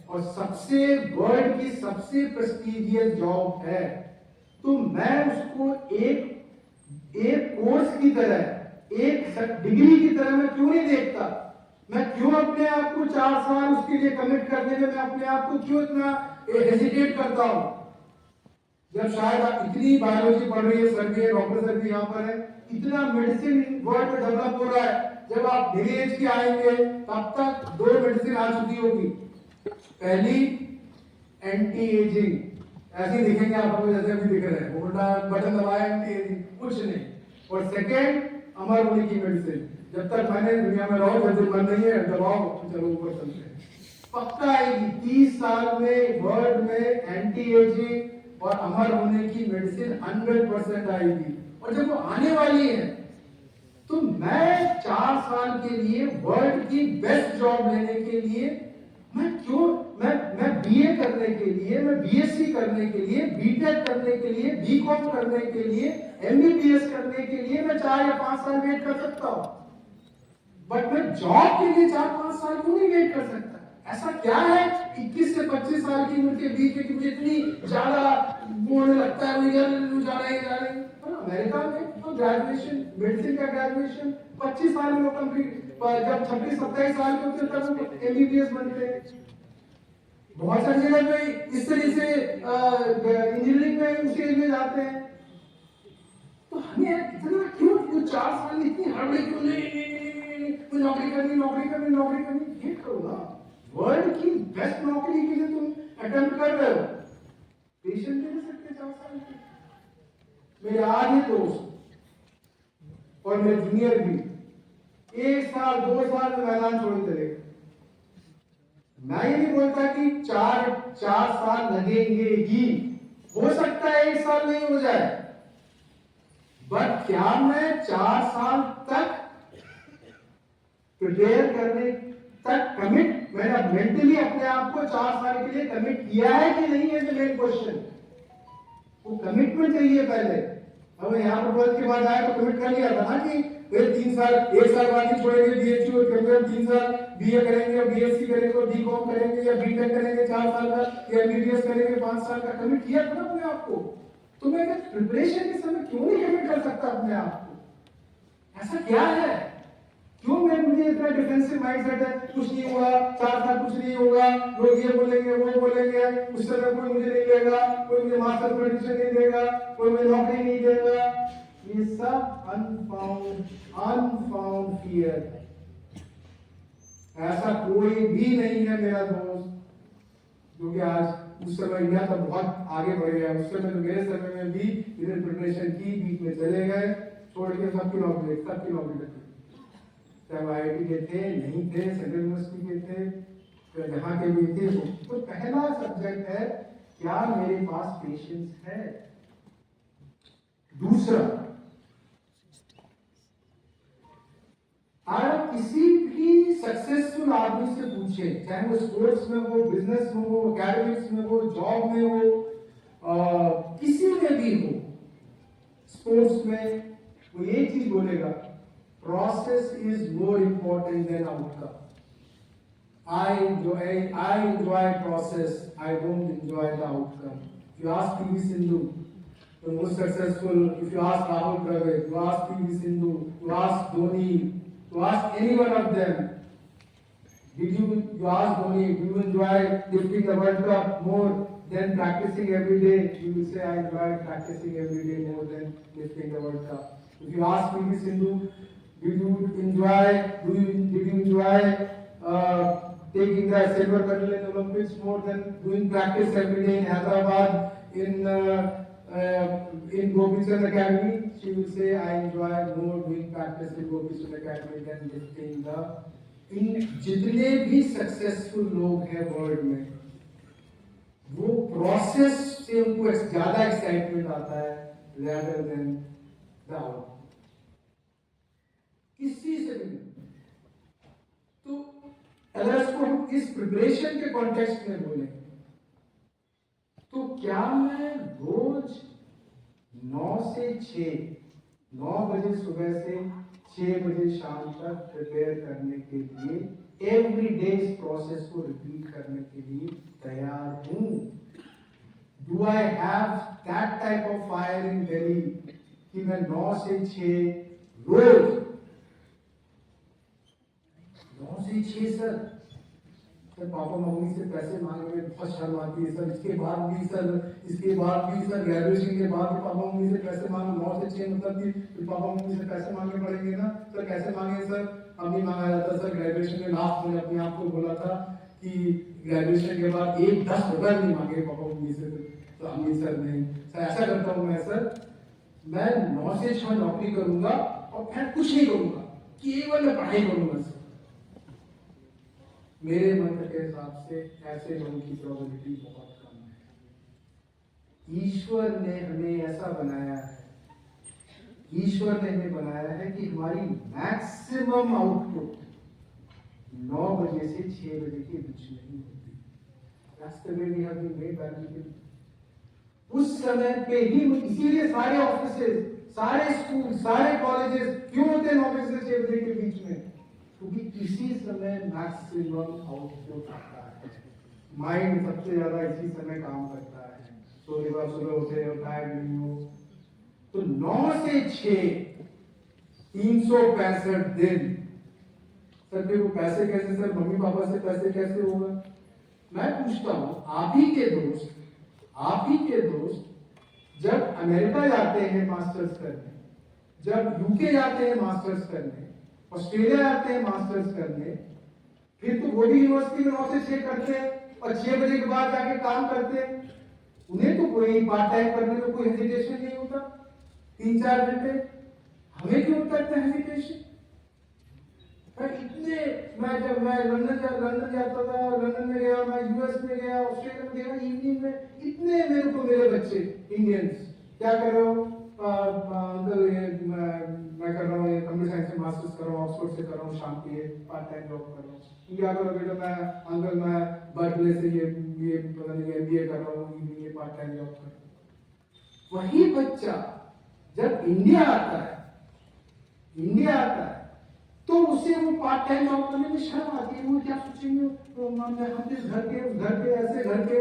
और सबसे वर्ल्ड की सबसे प्रेस्टिजियस जॉब है तो मैं उसको एक कोर्स की तरह, एक डिग्री की तरह मैं क्यों नहीं देखता? मैं क्यों अपने आप को 4 साल उसके लिए कमिट करने में मैं अपने आप को क्यों इतना हेजिटेट करता हूं? जब शायद आप इतनी बायोलॉजी पढ़ रही है, सर भी है, डॉक्टर सर भी यहाँ पर है, इतना मेडिसिन वर्ल्ड में डेवलप हो रहा है, जब आप मेरी एज के आएंगे तब तक 2 मेडिसिन आ चुकी होगी। पहली एंटी एजिंग, ऐसे ही दिखेंगे आप हमें जैसे अभी दिख रहे हैं, उल्टा बटन दबाया एंटी एजिंग, कुछ नहीं। और सेकेंड अमर होने की मेडिसिन, जब तक मैंने दुनिया में रहो, जब तक बन नहीं है दबाओ, चलो ऊपर चलते हैं, पक्का आएगी। 30 साल में वर्ल्ड में एंटी एजिंग और अमर होने की मेडिसिन 100% आएगी। और जब वो आने वाली है तो मैं 4 साल के लिए वर्ल्ड की बेस्ट जॉब लेने के लिए मैं बीए करने के लिए, मैं बीएससी करने के लिए, बीटेक करने के लिए, बीकॉम करने के लिए, एमबीबीएस करने के लिए मैं 4 या 5 साल वेट कर सकता हूं, बट मैं जॉब के लिए 4-5 साल क्यों नहीं वेट कर सकता? ऐसा क्या है 21 से 25 साल की उम्र के बीच में कि मुझे इतनी ज्यादा होने लगता है, मुझे जा रहे हैं। अमेरिका में तो ग्रेजुएशन, मेडिसिन का ग्रेजुएशन 25 साल में कंप्लीट, जब 26-27 साल के होते तब वो एमबीबीएस बनते हैं। बहुत सारी जगह पे इस तरह से इंजीनियरिंग में उसी एज में जाते हैं। तो हमें इतना क्यों 4 साल में इतनी हड़बड़ी क्यों? नहीं नौकरी करनी, ये करो ना। वर्ल्ड की बेस्ट नौकरी के लिए तुम अटेम्प्ट कर रहे हो, पेशेंट दे सकते 4 साल के। मेरे आगे दोस्त और मेरे जूनियर भी 1 साल 2 साल में मैदान छोड़ चले। मैं ये नहीं बोलता कि 4 साल लगेंगे ही, हो सकता है 1 साल नहीं हो जाए, बट क्या मैं 4 साल तक प्रिपेयर करने तक कमिट, मैंने मेंटली अपने आप को 4 साल के लिए कमिट किया है कि नहीं है? मेन क्वेश्चन, वो कमिटमेंट चाहिए पहले। अब यहाँ पर वर्ष के बाद आया तो कमिट कर लिया था ना कि 3 साल, 1 साल बाद ही छोड़ेंगे बीएससी और कंप्यूटर, 3 साल बीए करेंगे, बीएससी करेंगे और बीकॉम करेंगे या बीटेक करेंगे 4 साल का, या एमबीबीएस करेंगे 5 साल का। कमिट किया था ना अपने आप को। तो मैं प्रिपरेशन के समय क्यों नहीं कमिट कर सकता अपने आप को? ऐसा क्या है? क्यों मुझे इतना डिफेंसिव माइंडसेट है? कुछ नहीं हुआ, 4 साल कुछ नहीं होगा, लोग ये बोलेंगे वो बोलेंगे, उस समय कोई मुझे नहीं देगा, कोई मुझे मास्टर में एडमिशन नहीं देगा, कोई मुझे नौकरी नहीं देगा। ये सब अनफाउंड फियर है। ऐसा कोई भी नहीं है मेरा दोस्त जो कि आज, उस समय इंडिया तो बहुत आगे बढ़ गया, उस समय तो मेरे समय में भी इधर प्रिपरेशन की, बीच में चले गए, छोड़ के सबकी नौकरी लगी। चाहे आईआईटी के थे, नहीं थे, सेंट्रल यूनिवर्सिटी के थे, जहां के भी थे। तो पहला सब्जेक्ट है, क्या मेरे पास पेशेंस है? दूसरा, आप किसी भी सक्सेसफुल आदमी से पूछे, चाहे वो स्पोर्ट्स में हो, बिजनेस में हो, एकेडमिक्स में हो, जॉब में हो, किसी में भी हो, स्पोर्ट्स में वो ये चीज बोलेगा, process is more important than outcome. I enjoy process. I don't enjoy the outcome. If you ask PV Sindhu, the most successful, if you ask Rahul Dravid, you ask PV Sindhu, you ask Dhoni, you ask any one of them, you ask Dhoni, do you enjoy lifting the World Cup more than practicing every day? He will say, I enjoy practicing every day more than lifting the World Cup. If you ask PV Sindhu, did you enjoy taking the silver medal in the Olympics more than doing practice every day in Hyderabad in Gopi Chand Academy? She will say, I enjoy more doing practice in Gopi Chand Academy than lifting the. इन जितने भी successful लोग हैं world में, वो process से उनको ज्यादा excitement आता है rather than the outcome. किसी से भी। तो अगर इसको हम इस प्रिपरेशन के कॉन्टेक्स्ट में बोले, तो क्या मैं रोज 9 से 6, 9 बजे सुबह से 6 बजे शाम तक प्रिपेयर करने के लिए, एवरी डे इस प्रोसेस को रिपीट करने के लिए तैयार हूं? Do I have that type of fire in Delhi कि मैं 9 से 6 रोज 9 से 6 सर, सर पापा मम्मी से पैसे मांगने में बहुत शर्म आती है सर। इसके बाद भी सर ग्रेजुएशन के बाद पापा मम्मी से पैसे मांग 9 से 6 मतलब कि फिर पापा मम्मी से पैसे मांगने पड़ेंगे ना सर। कैसे मांगे सर? अब नहीं मांगा जाता सर। ग्रेजुएशन में लास्ट में अपने आप को बोला था कि ग्रेजुएशन के बाद 10 रुपए नहीं मांगे पापा मम्मी से। तो अम्मी सर नहीं सर, ऐसा करता हूँ मैं सर, मैं 9 से 6 नौकरी करूंगा और फिर कुछ नहीं करूंगा, केवल मैं पढ़ाई करूंगा सर। मेरे मन के हिसाब से ऐसे लोगों की प्रोबेबिलिटी बहुत कम है। ईश्वर ने हमें ऐसा बनाया है, ईश्वर ने हमें बनाया है कि हमारी मैक्सिमम आउटपुट 9 बजे से 6 बजे के बीच में ही होती है। रास्ते में भी हम मेड वैल्यू उस समय पे ही, इसीलिए सारे ऑफिसेज, सारे स्कूल, सारे कॉलेजेस क्यों होते हैं 9 बजे से 6 बजे के बीच में? क्योंकि इसी समय मैक्सिमम आउटपुट आता है। माइंड सबसे ज्यादा इसी समय काम करता है। सुबह उठे और टायर्ड नहीं हो तो 9 से 6 365 दिन सर। फिर वो पैसे कैसे सर? मम्मी पापा से पैसे कैसे होगा? मैं पूछता हूं, आप ही के दोस्त जब अमेरिका जाते हैं मास्टर्स करने, जब यूके जाते हैं मास्टर्स करने, ऑस्ट्रेलिया जाते हैं मास्टर्स करने, फिर तो वो भी यूनिवर्सिटी में 9 से 6 करते हैं और 6 बजे के बाद जाके काम करते हैं। उन्हें तो कोई पार्ट टाइम करने में कोई हेजिटेशन नहीं होता 3-4 घंटे। हमें क्यों होता है हेजिटेशन? जब मैं लंदन जाता था, लंदन में गया, मैं यूएस में गया, ऑस्ट्रेलिया में गया, इवनिंग में इतने मेरे बच्चे इंडियंस क्या कर रहे हो? अंकल मैं कर रहा हूँ कंप्यूटर साइंस में मास्टर्स कर रहा हूँ, ऑक्सफोर्ड से कर रहा हूँ, शाम की पार्ट टाइम जॉब कर रहा हूँ। क्या करो बेटा? मैं बर्कले से ये पता नहीं MBA कर रहा हूँ, ये पार्ट टाइम जॉब कर रहा हूँ। वही बच्चा जब इंडिया आता है तो उसे वो पार्ट टाइम जॉब करने में शर्म आती है। वो क्या सोचेंगे? तो हम इस घर के ऐसे घर के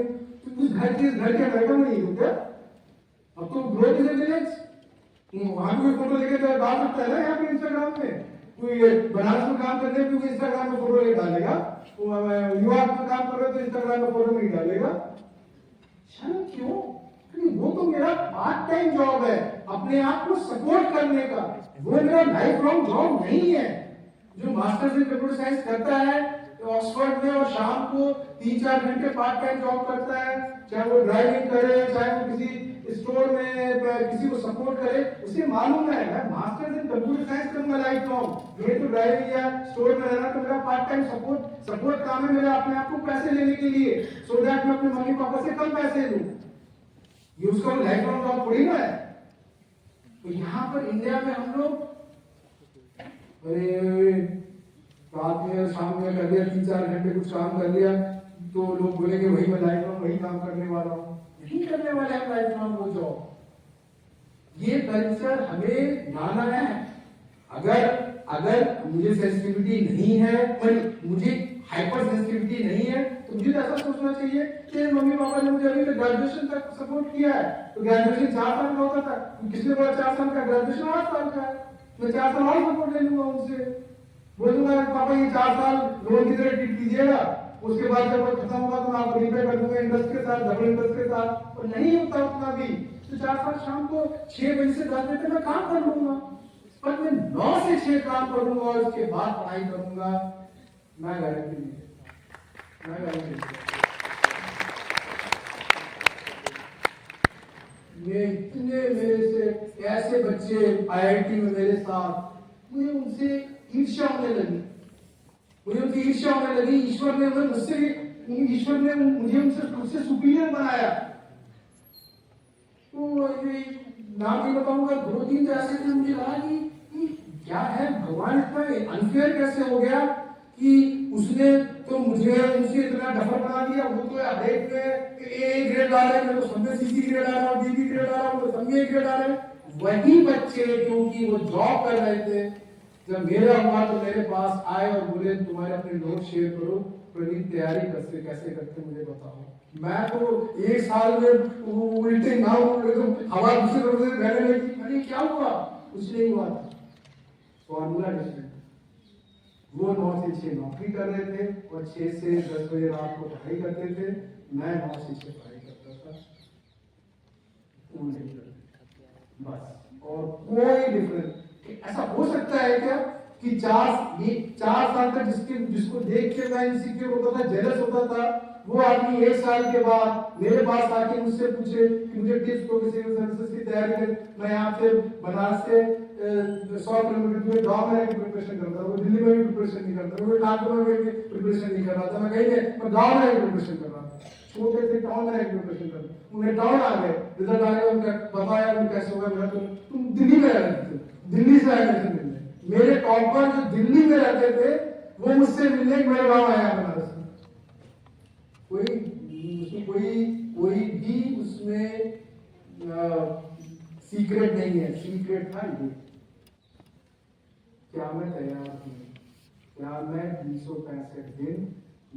उस घर के बैठा नहीं होता। अब तो ग्रोथ इज विलेज, वहां कोई फोटो लेके तो डाल सकता है ना यहाँ पे इंस्टाग्राम में। कोई बनारस में काम करने पे इंस्टाग्राम में फोटो लेके डालेगा, न्यूयॉर्क में काम कर रहे हो तो इंस्टाग्राम में फोटो नहीं डालेगा। शर्म क्यों? क्योंकि वो तो मेरा पार्ट टाइम जॉब है, अपने आप को सपोर्ट करने का। वो मेरा लाइफ लॉन्ग जॉब नहीं है। जो मास्टर्स इन कंप्यूटर साइंस करता है ऑक्सफोर्ड में और शाम को 3-4 घंटे पार्ट टाइम जॉब करता है, चाहे वो ड्राइविंग करे, चाहे वो किसी स्टोर में किसी को सपोर्ट करे, उसे मालूम है मैं मास्टर्स इन कंप्यूटर साइंस करूंगा लाइफ लॉन्ग। मेरे तो ड्राइविंग या स्टोर में रहना तो मेरा पार्ट टाइम सपोर्ट काम है मेरा, अपने आप को पैसे लेने के लिए, सो दैट मैं अपने मम्मी पापा से कम पैसे लूं। ये उसका लाइफ लॉन्ग जॉब थोड़ी ना है। तो यहाँ पर इंडिया में हम लोग रात में शाम में कर लिया, 3-4 घंटे कुछ काम कर लिया तो लोग बोलेंगे वही मैं लाइफ लॉन्ग वही काम करने वाला हूँ। नहीं करने वाले हैं लाइफ लॉन्ग वो जॉब। ये कल्चर हमें लाना है। अगर मुझे सेंसिटिविटी नहीं है, मुझे हाइपर सेंसिटिविटी नहीं है, तो मुझे ऐसा सोचना चाहिए कि मम्मी पापा ने मुझे अभी ग्रेजुएशन तक सपोर्ट किया है। तो ग्रेजुएशन 4 साल का होता था, किसने बोला 4 साल का? ग्रेजुएशन 8 साल का है। मैं 4 साल और सपोर्ट ले लूंगा उनसे, बोलूंगा पापा ये 4 साल लोन की तरह ट्रीट कीजिएगा, उसके बाद जब वो खत्म होगा तो मैं आपको रिपे कर दूंगा इंटरेस्ट के साथ, डबल इंटरेस्ट के साथ। और नहीं होता उतना भी तो 4 साल शाम को 6 बजे से 10 बजे मैं काम कर लूंगा, पर मैं 9 से 6 काम करूंगा और उसके बाद पढ़ाई करूंगा। मैं गारंटी नहीं देता, मैं गारंटी नहीं देता। ये इतने मेरे से ऐसे बच्चे IIT में मेरे साथ, मुझे उनसे ईर्ष्या होने लगी, ईश्वर ने मुझे मुझसे सुपीरियर बनाया। तो ये नाम नहीं बताऊंगा, 2-3 तो ऐसे थे, मुझे लगा कि क्या है, भगवान इतना अनफेयर कैसे हो गया कि उसने तो मुझे उनसे इतना डफर बना दिया। वो तो हरेक में A ग्रेड ला रहे हैं, तो सब में CC ग्रेड आ रहा है, BB ग्रेड आ रहा है, तो सब में A ग्रेड आ रहा है। वही बच्चे क्योंकि वो जॉब कर रहे थे, जब मेरा हुआ तो मेरे पास आए और बोले तुम्हारे अपने नोट शेयर करो, प्रवीण तैयारी कैसे करते मुझे बताओ। मैं तो 1 साल में उल्टे ना हवा दूसरे तरफ से बहने लगी। अरे क्या हुआ? कुछ नहीं हुआ था, फॉर्मूला डिफरेंट। वो 9 से 6 नौकरी कर रहे थे और 6 से 10 बजे रात को पढ़ाई करते थे। मैं 9 से 6 पढ़ाई करता था, वो नहीं करते बस। और कोई डिफरेंस ऐसा हो सकता है क्या कि 4 साल तक जिसको देख के मैं इनसिक्योर होता था, जेलस होता था, वो आदमी 1 साल के बाद मेरे पास आके मुझसे पूछे कि मुझे टिप्स दो सिविल सर्विसेज की तैयारी कर। मैं यहाँ से बनारस से 100 किलोमीटर दूर गाँव में रहकर प्रिपरेशन करता था, वो दिल्ली में भी प्रिपरेशन नहीं करता, वो कानपुर में भी प्रिपरेशन नहीं कर रहा था, मैं कहीं नहीं, मैं गाँव में प्रिपरेशन कर रहा था, छोटे से टाउन में प्रिपरेशन कर रहा। उन्हें टाउन आ गए, रिजल्ट आ गया, उनका बताया उनको कैसे होगा मेरा। तुम दिल्ली में रहते थे, दिल्ली से एडमिशन मिलने, मेरे टॉपर जो दिल्ली में रहते थे वो मुझसे मिलने मेरे गाँव आया बनारस में। कोई भी उसमें सीक्रेट नहीं है। सीक्रेट था ये, क्या मैं तैयार हूं, क्या मैं 365 दिन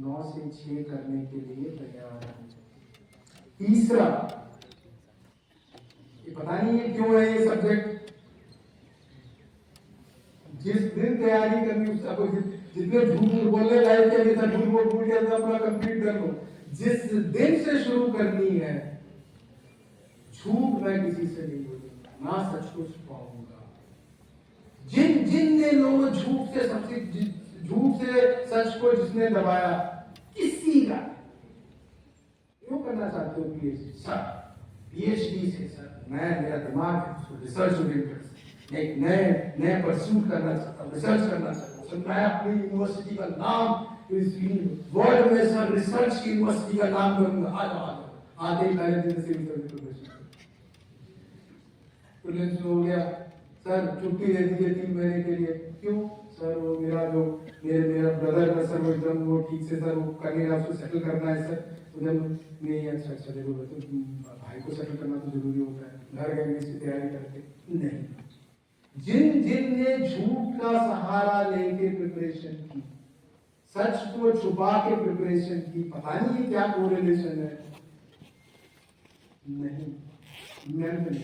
9 से 6 करने के लिए तैयार हूं। तीसरा, ये पता नहीं है क्यों है ये सब्जेक्ट, जिस दिन तैयारी करनी जितने झूठ बोलने लायक है, जैसा झूठ बोल के अपना कंप्लीट कर लो। जिस दिन से शुरू करनी है, झूठ मैं किसी से नहीं बोलूंगा, ना सच को छुपाऊंगा। जिन ने लोग झूठ से सच को जिसने दबाया, किसी का क्यों करना चाहते हो पीएचडी? सर पीएचडी से सर मेरा दिमाग रिसर्च ओरिएंटेड, एक नए परस्यूट करना चाहता हूँ, रिसर्च करना चाहता हूँ। मैं अपनी यूनिवर्सिटी का नाम वर्ल्ड में सर रिसर्च की यूनिवर्सिटी का नाम करूंगा। आते ही पहले दिन से प्रीलिम्स हो गया, सर छुट्टी दे दीजिए 3 महीने के लिए। क्यों सर? वो मेरा ब्रदर है सर, वो एकदम वो ठीक से सर वो कर नहीं रहा, उसको सेटल करना है सर। नहीं, अच्छा देखो भाई को सेटल करना तो जरूरी होता है, घर गए इसकी तैयारी करते नहीं। जिन ने झूठ का सहारा लेके प्रिपरेशन की, सच को छुपा के प्रिपरेशन की, पता नहीं क्या कोरिलेशन है, नहीं नहीं,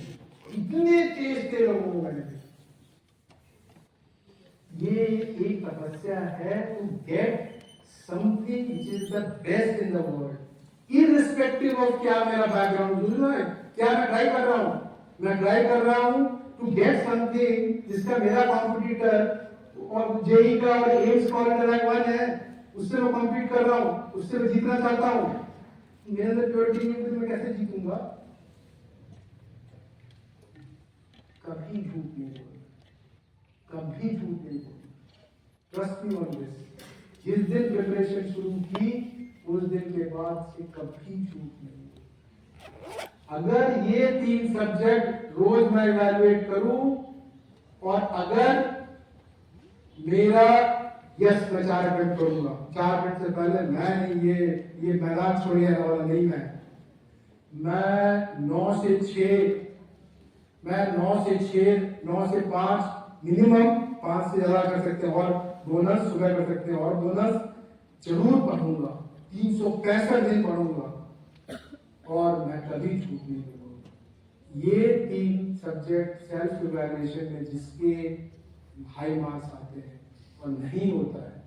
इतने तेज थे लोगों को मैंने। ये एक तपस्या है to get something which is the best in the world, irrespective of क्या मेरा बैकग्राउंड है, क्या मैं ट्राई कर रहा हूं। मैं ट्राई कर रहा हूं टू गेट समथिंग जिसका मेरा कॉम्पिटिटर और जेई का और एम्स का रैंक 1 है, उससे मैं कॉम्पीट कर रहा हूं, उससे मैं जीतना चाहता हूं। मेरे अंदर प्योरिटी नहीं है तो मैं कैसे जीतूंगा? कभी झूठ नहीं बोलूंगा, कभी झूठ नहीं बोलूंगा। Trust me on this. जिस दिन प्रिपरेशन शुरू की उस दिन के बाद से कभी झूठ नहीं बोलूंगा। अगर ये 3 सब्जेक्ट रोज मैं इवैल्यूएट करूं और अगर मेरा यस मैं 4 अटेम्प्ट करूंगा, 4 अटेम्प्ट से पहले मैं नहीं, ये मैदान छोड़ने वाला नहीं। मैं 9 से 6, मैं 9 से 6, 9 से 5 मिनिमम, 5 से ज्यादा कर सकते हैं और बोनस सुबह कर सकते हैं और बोनस जरूर पढ़ूंगा, 365 दिन पढ़ूंगा और मैं कभी झूठ नहीं बोलूंगा। ये 3 सब्जेक्ट सेल्फ इवैल्यूएशन में जिसके हाई मार्क्स आते हैं और नहीं होता है,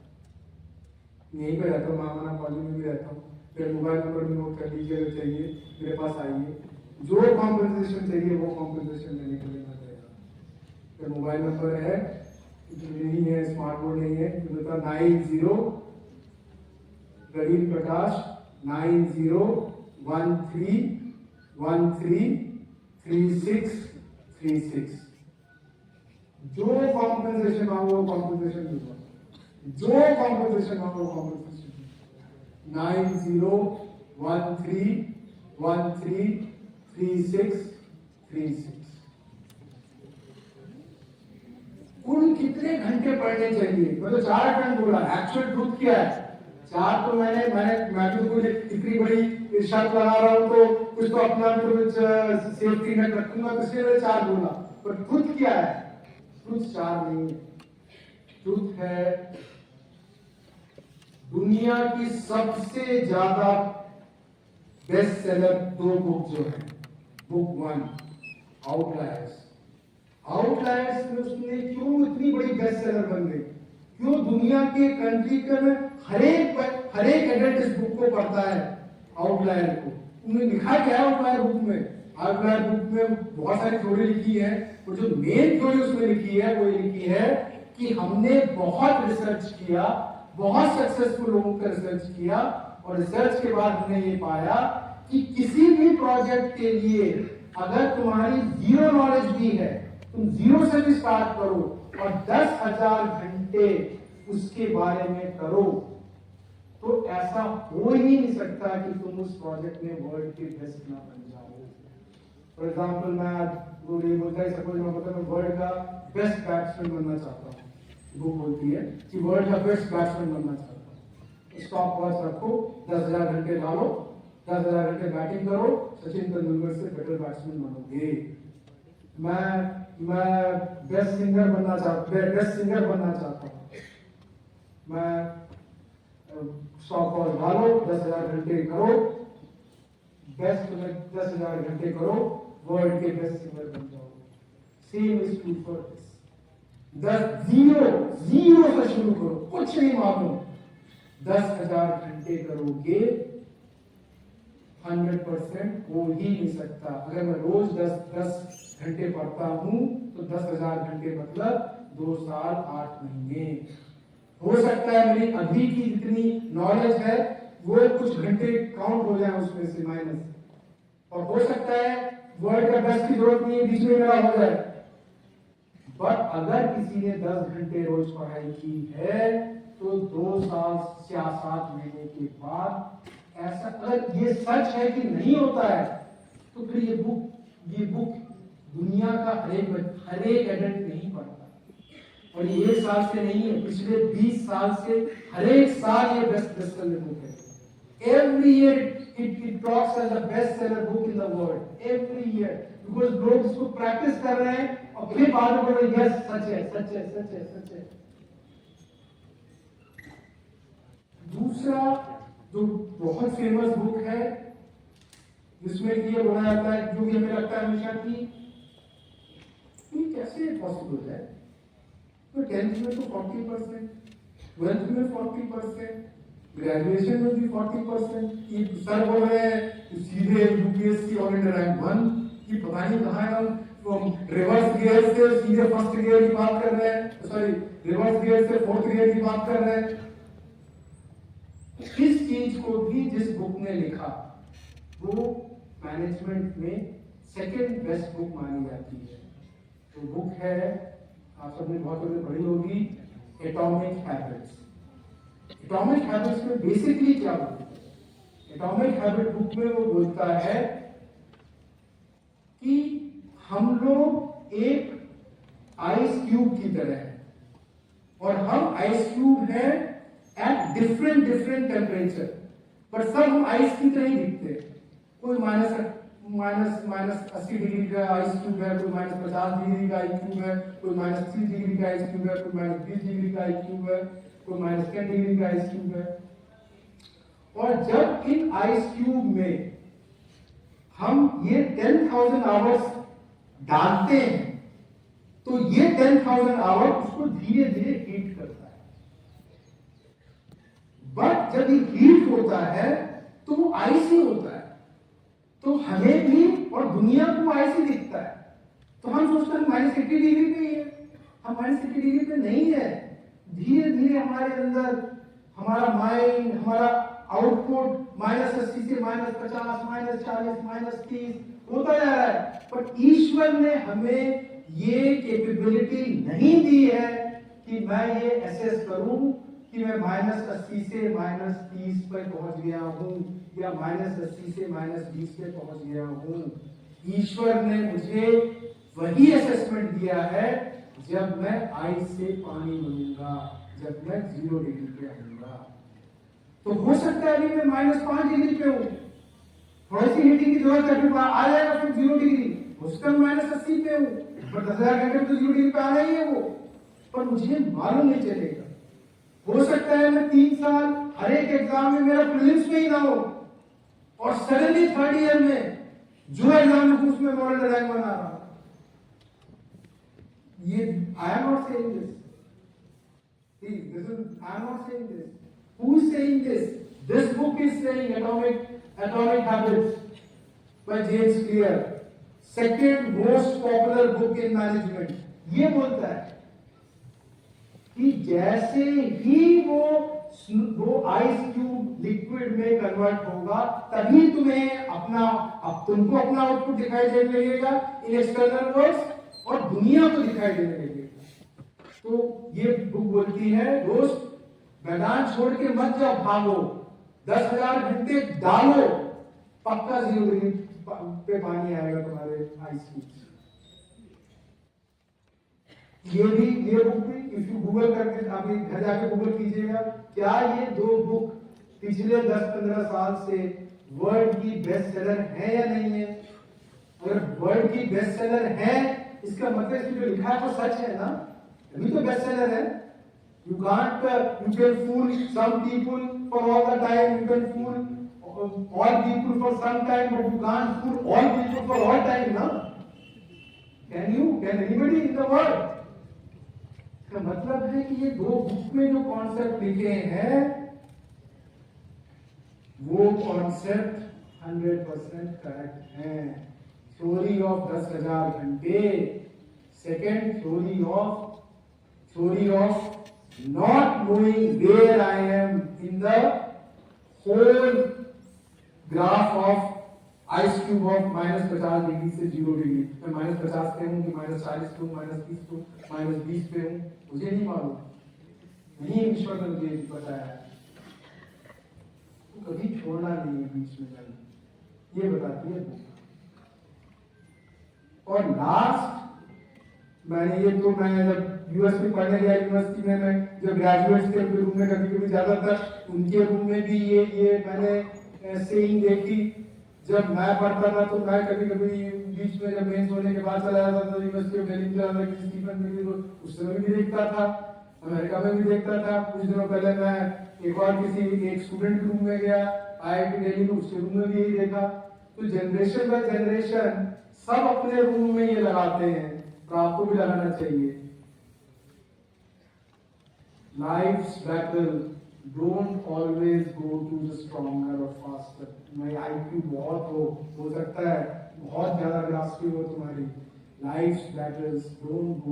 यहीं पे रहता हूँ, मामाना कॉलेज में भी रहता हूँ, फिर मोबाइल नंबर भी नोट कर लीजिए, अगर चाहिए मेरे पास आइए, जो कॉम्पनसेशन चाहिए वो कॉम्पनसेशन देने के लिए मैं तैयार। फिर मोबाइल नंबर है, नहीं है, स्मार्ट बोर्ड नहीं है, तो 90 प्रवीण प्रकाश 9013133636। जो कॉम्पनसेशन मांगो कॉम्पनसेशन दूंगा, जो कॉम्पनसेशन मांगो कॉम्पनसेशन। 9013133636। कुल कितने घंटे पढ़ने चाहिए? मतलब 4 घंटे बोला, एक्चुअल ट्रूथ क्या है? 4 तो मैं तो कुछ इतनी बड़ी इरशाद लगा रहा हूं तो कुछ तो अपना कुछ सेफ्टी नेट रखूंगा, तो इसलिए मैंने 4 बोला। पर ट्रूथ क्या है? ट्रूथ 4 नहीं है। ट्रूथ है दुनिया की सबसे ज्यादा बेस्ट सेलर 2 बुक जो है। Book 1 outliers. आउटलायर्स में उसने क्यों इतनी बड़ी बेस्ट सेलर बन गई? क्यों दुनिया के कंट्री के में हर एक एडल्ट इस बुक को पढ़ता है, आउटलायर को। उन्होंने लिखा क्या है आउटलायर बुक में? आउटलायर बुक में बहुत सारी थ्योरी लिखी है, और जो मेन थ्योरी उसमें लिखी है वो ये लिखी है कि हमने बहुत रिसर्च किया, बहुत सक्सेसफुल लोगों का रिसर्च किया, और रिसर्च के बाद हमने ये पाया कि किसी भी प्रोजेक्ट के लिए अगर तुम्हारी जीरो नॉलेज भी है, तुम जीरो से भी स्टार्ट करो और 10,000 घंटे उसके बारे में करो, तो ऐसा हो ही नहीं सकता कि तुम उस प्रोजेक्ट में वर्ल्ड के बेस्ट ना बन जाओ। फॉर एग्जाम्पल, मैं ये बोलता है, सपोज मैं बोलता हूँ वर्ल्ड का बेस्ट बैट्समैन बनना चाहता हूँ, वो बोलती है कि वर्ल्ड का बेस्ट बैट्समैन बनना चाहता हूँ, स्टॉप वॉच रखो, 10,000 घंटे डालो, 10,000 घंटे बैटिंग करो, सचिन तेंदुलकर से बेटर बैट्समैन बनोगे। मैं बेस्ट सिंगर बनना चाहता हूँ, मैं स्टॉप वॉच डालो, 10,000 घंटे करो, बेस्ट में 10,000 घंटे करो, वर्ल्ड के बेस्ट सिंगर बन जाओगे। Same is true for this. Zero से शुरू करो, कुछ नहीं मालूम, 10,000 घंटे करोगे, 100% हो ही नहीं सकता। अगर मैं रोज 10 घंटे पढ़ता हूं तो 10,000 घंटे मतलब 2 साल 8 महीने। हो सकता है मेरी अभी की जितनी नॉलेज है वो कुछ घंटे काउंट हो जाए उसमें से माइनस, और हो सकता है वर्ल्ड का बेस्ट की जरूरत नहीं है, बीच में मेरा हो जाए। बट अगर किसी ने 10 घंटे रोज पढ़ाई की है तो 2 साल या 7 महीने के बाद, ऐसा अगर ये सच है कि नहीं होता है, तो फिर ये बुक दुनिया का हर एक एडल्ट नहीं पढ़ता। और ये 1 साल से नहीं है, पिछले 20 साल से हर एक साल ये बेस्ट सेलर बुक है। Every year it talks as the best seller book in the world. Every year, because लोग इसको प्रैक्टिस कर रहे हैं और फिर बाद में बोल रहे हैं यस सच है। दूसरा जो बहुत फेमस बुक है जिसमें ये बोला जाता है, जो कि हमें लगता है हमेशा कि ये कैसे पॉसिबल है, तो 10th में तो 40%, 12th में 40%, ग्रेजुएशन में भी 40%। सर बोल रहे हैं सीधे यूपीएससी ऑल इंडिया रैंक 1 की, पता नहीं कहाँ हम रिवर्स गियर से सीधे फर्स्ट गियर की बात कर रहे हैं, सॉरी रिवर्स गियर से फोर्थ गियर की बात कर रहे हैं। इस चीज को भी जिस बुक ने लिखा वो मैनेजमेंट में सेकंड बेस्ट बुक मानी जाती है। तो बुक है, आप सबने बहुत पढ़ी होगी, एटॉमिक हैबिट्स। एटॉमिक हैबिट्स में बेसिकली क्या बोलता है? एटॉमिक हैबिट बुक में वो बोलता है कि हम लोग एक आइस क्यूब की तरह हैं, और हम आइस क्यूब हैं एट डिफरेंट टेम्परेचर, पर सब हम आइस की तरह ही दिखते हैं। कोई माइनस 80 डिग्री का आइस क्यूब है, कोई -50 डिग्री का आइस क्यूब है, कोई -30 डिग्री का आइस क्यूब है, कोई -20 डिग्री का आइस क्यूब है, कोई -10 डिग्री का आइस क्यूब है। और जब इन आइस क्यूब में हम ये 10,000 आवर्स डालते हैं तो ये 10,000 आवर उसको धीरे धीरे हीट करता है। बट जब ये हीट होता है तो वो आइस ही होता है, तो हमें भी और दुनिया को आइस ही दिखता है। तो हम सोचते हैं -80 डिग्री पे ही है, हम -80 डिग्री पे नहीं है। धीरे धीरे हमारे अंदर हमारा माइंड, हमारा आउटपुट -80 से -50, -40, -30 होता जा रहा है। पर ईश्वर ने हमें ये कैपेबिलिटी नहीं दी है कि मैं ये एसेस करूं कि मैं -80 से -30 पर पहुंच गया हूं या -80 से -20 पे पहुंच गया हूं। ईश्वर ने मुझे वही असेसमेंट दिया है जब मैं आइस से पानी बनूंगा, जब मैं 0 डिग्री पे आऊंगा। तो हो सकता है अभी मैं -5 डिग्री पे हूं, थोड़ी सी हीटिंग की जरूरत है, फिर आ जाएगा फिर 0 डिग्री। उसका -80 पे हूं, पर 10,000 घंटे में तो 0 डिग्री पे आना ही है वो, पर मुझे मालूम नहीं चलेगा। हो सकता है मैं 3 साल हर एक एग्जाम में मेरा प्रीलिम्स में ही ना हो, और सडनली 3rd ईयर में जो एग्जाम में उसमें वर्ल्ड रैंक बना रहा हूं। ये I am not saying this, I'm not saying this. Who is saying this? This book is saying Atomic Habits by James Clear, second most popular book in management. ये बोलता है कि जैसे ही वो आइस क्यूब लिक्विड में convert होगा तभी तुम्हें तुमको अपना आउटपुट दिखाई देने लगेगा इन एक्सटर्नल वर्ल्ड और दुनिया को दिखाई देने लगेगा। तो ये बुक बोलती है दोस्त, मैदान छोड़ के मत जाओ, भागो, 10,000 घंटे डालो, पक्का 0 डिग्री पे पानी आएगा तुम्हारे आइस क्यूब। ये बुक भी इफ यू गूगल करके अभी घर जाके गूगल कीजिएगा, क्या ये 2 बुक पिछले 10-15 साल से वर्ल्ड की बेस्ट सेलर है या नहीं है? अगर वर्ल्ड की बेस्ट सेलर है, इसका मतलब इसमें जो लिखा है वो सच है ना, अभी तो बेस्ट सेलर है। You can fool some people for all the time, you can fool all people for some time, but you can't fool all people for all time, na? Can anybody in the world? इसका मतलब है कि ये 2 book में जो concept लिखे हैं वो कॉन्सेप्ट 100% करेक्ट है। थ्योरी ऑफ 10,000 घंटे, second theory of not knowing where I am in the whole graph of ice cube of -50 degree से 0 डिग्री। मैं -50 पे हूँ कि -40 पे हूँ, -30 पे हूँ, -20 पे हूँ, मुझे नहीं मालूम, नहीं ईश्वर ने मुझे बताया। तो कभी छोड़ना नहीं है बीच में जाना, ये बताती है। और लास्ट मैं जब यूएस में पढ़ने गया, यूनिवर्सिटी में मैं जो ग्रेजुएट्स थे उनके रूम में कभी ज्यादातर उनके रूम में भी ये मैंने सेइंग देखी। जब मैं पढ़ता था तो मैं कभी बीच में जब मेंस होने के बाद चला जाता था यूनिवर्सिटी ऑफ वेलिंगटन में स्टीफन मिली, तो उस समय भी देखता था, अमेरिका में भी देखता था। कुछ दिनों पहले मैं एक स्टूडेंट के रूम में गया आईआईटी दिल्ली में, उसके रूम में भी यही देखा। तो जनरेशन बाय जनरेशन सब अपने रूम में ये लगाते हैं, तो आपको भी लगाना चाहिए। Life's battle don't always go to the stronger or faster। मैं IQ बहुत हो सकता है, बहुत ज्यादा ग्रास्पी हो तुम्हारी। Life's battles don't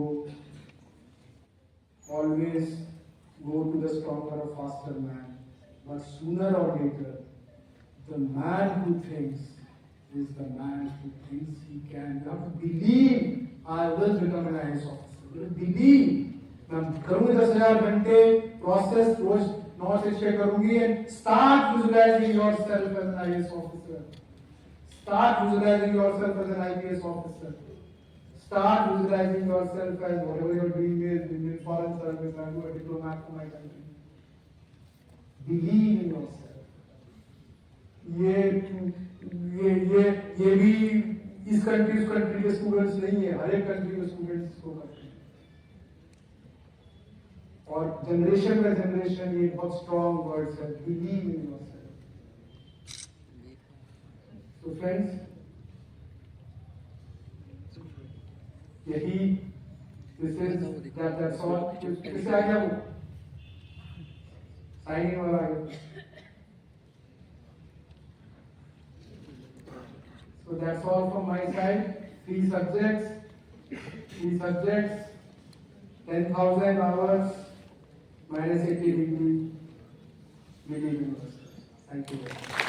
always go to the stronger or faster man, but sooner or later, the man who thinks is the man who thinks he can. You have to believe I will become an IAS officer. You have to believe मैं करूंगी 10,000 घंटे process रोज 9 से 6 करूंगी। And start visualising yourself as an IAS officer, start visualising yourself as an IPS officer, start visualising yourself as whatever your dream is in foreign service, I do a diplomat for my country. Believe in yourself. ये भी इस country के students नहीं है, हर एक country के students को करते हैं। और जनरेशन बाय जनरेशन ये बहुत स्ट्रॉन्ग वर्ड्स है, बिलीव इन योरसेल्फ। तो फ्रेंड्स, यही दैट्स ऑल। किससे आ गया वो साइनिंग वाला आ गया। So that's all from my side. 3 subjects, 10,000 hours, -80 degree, Delhi University. Thank you very much.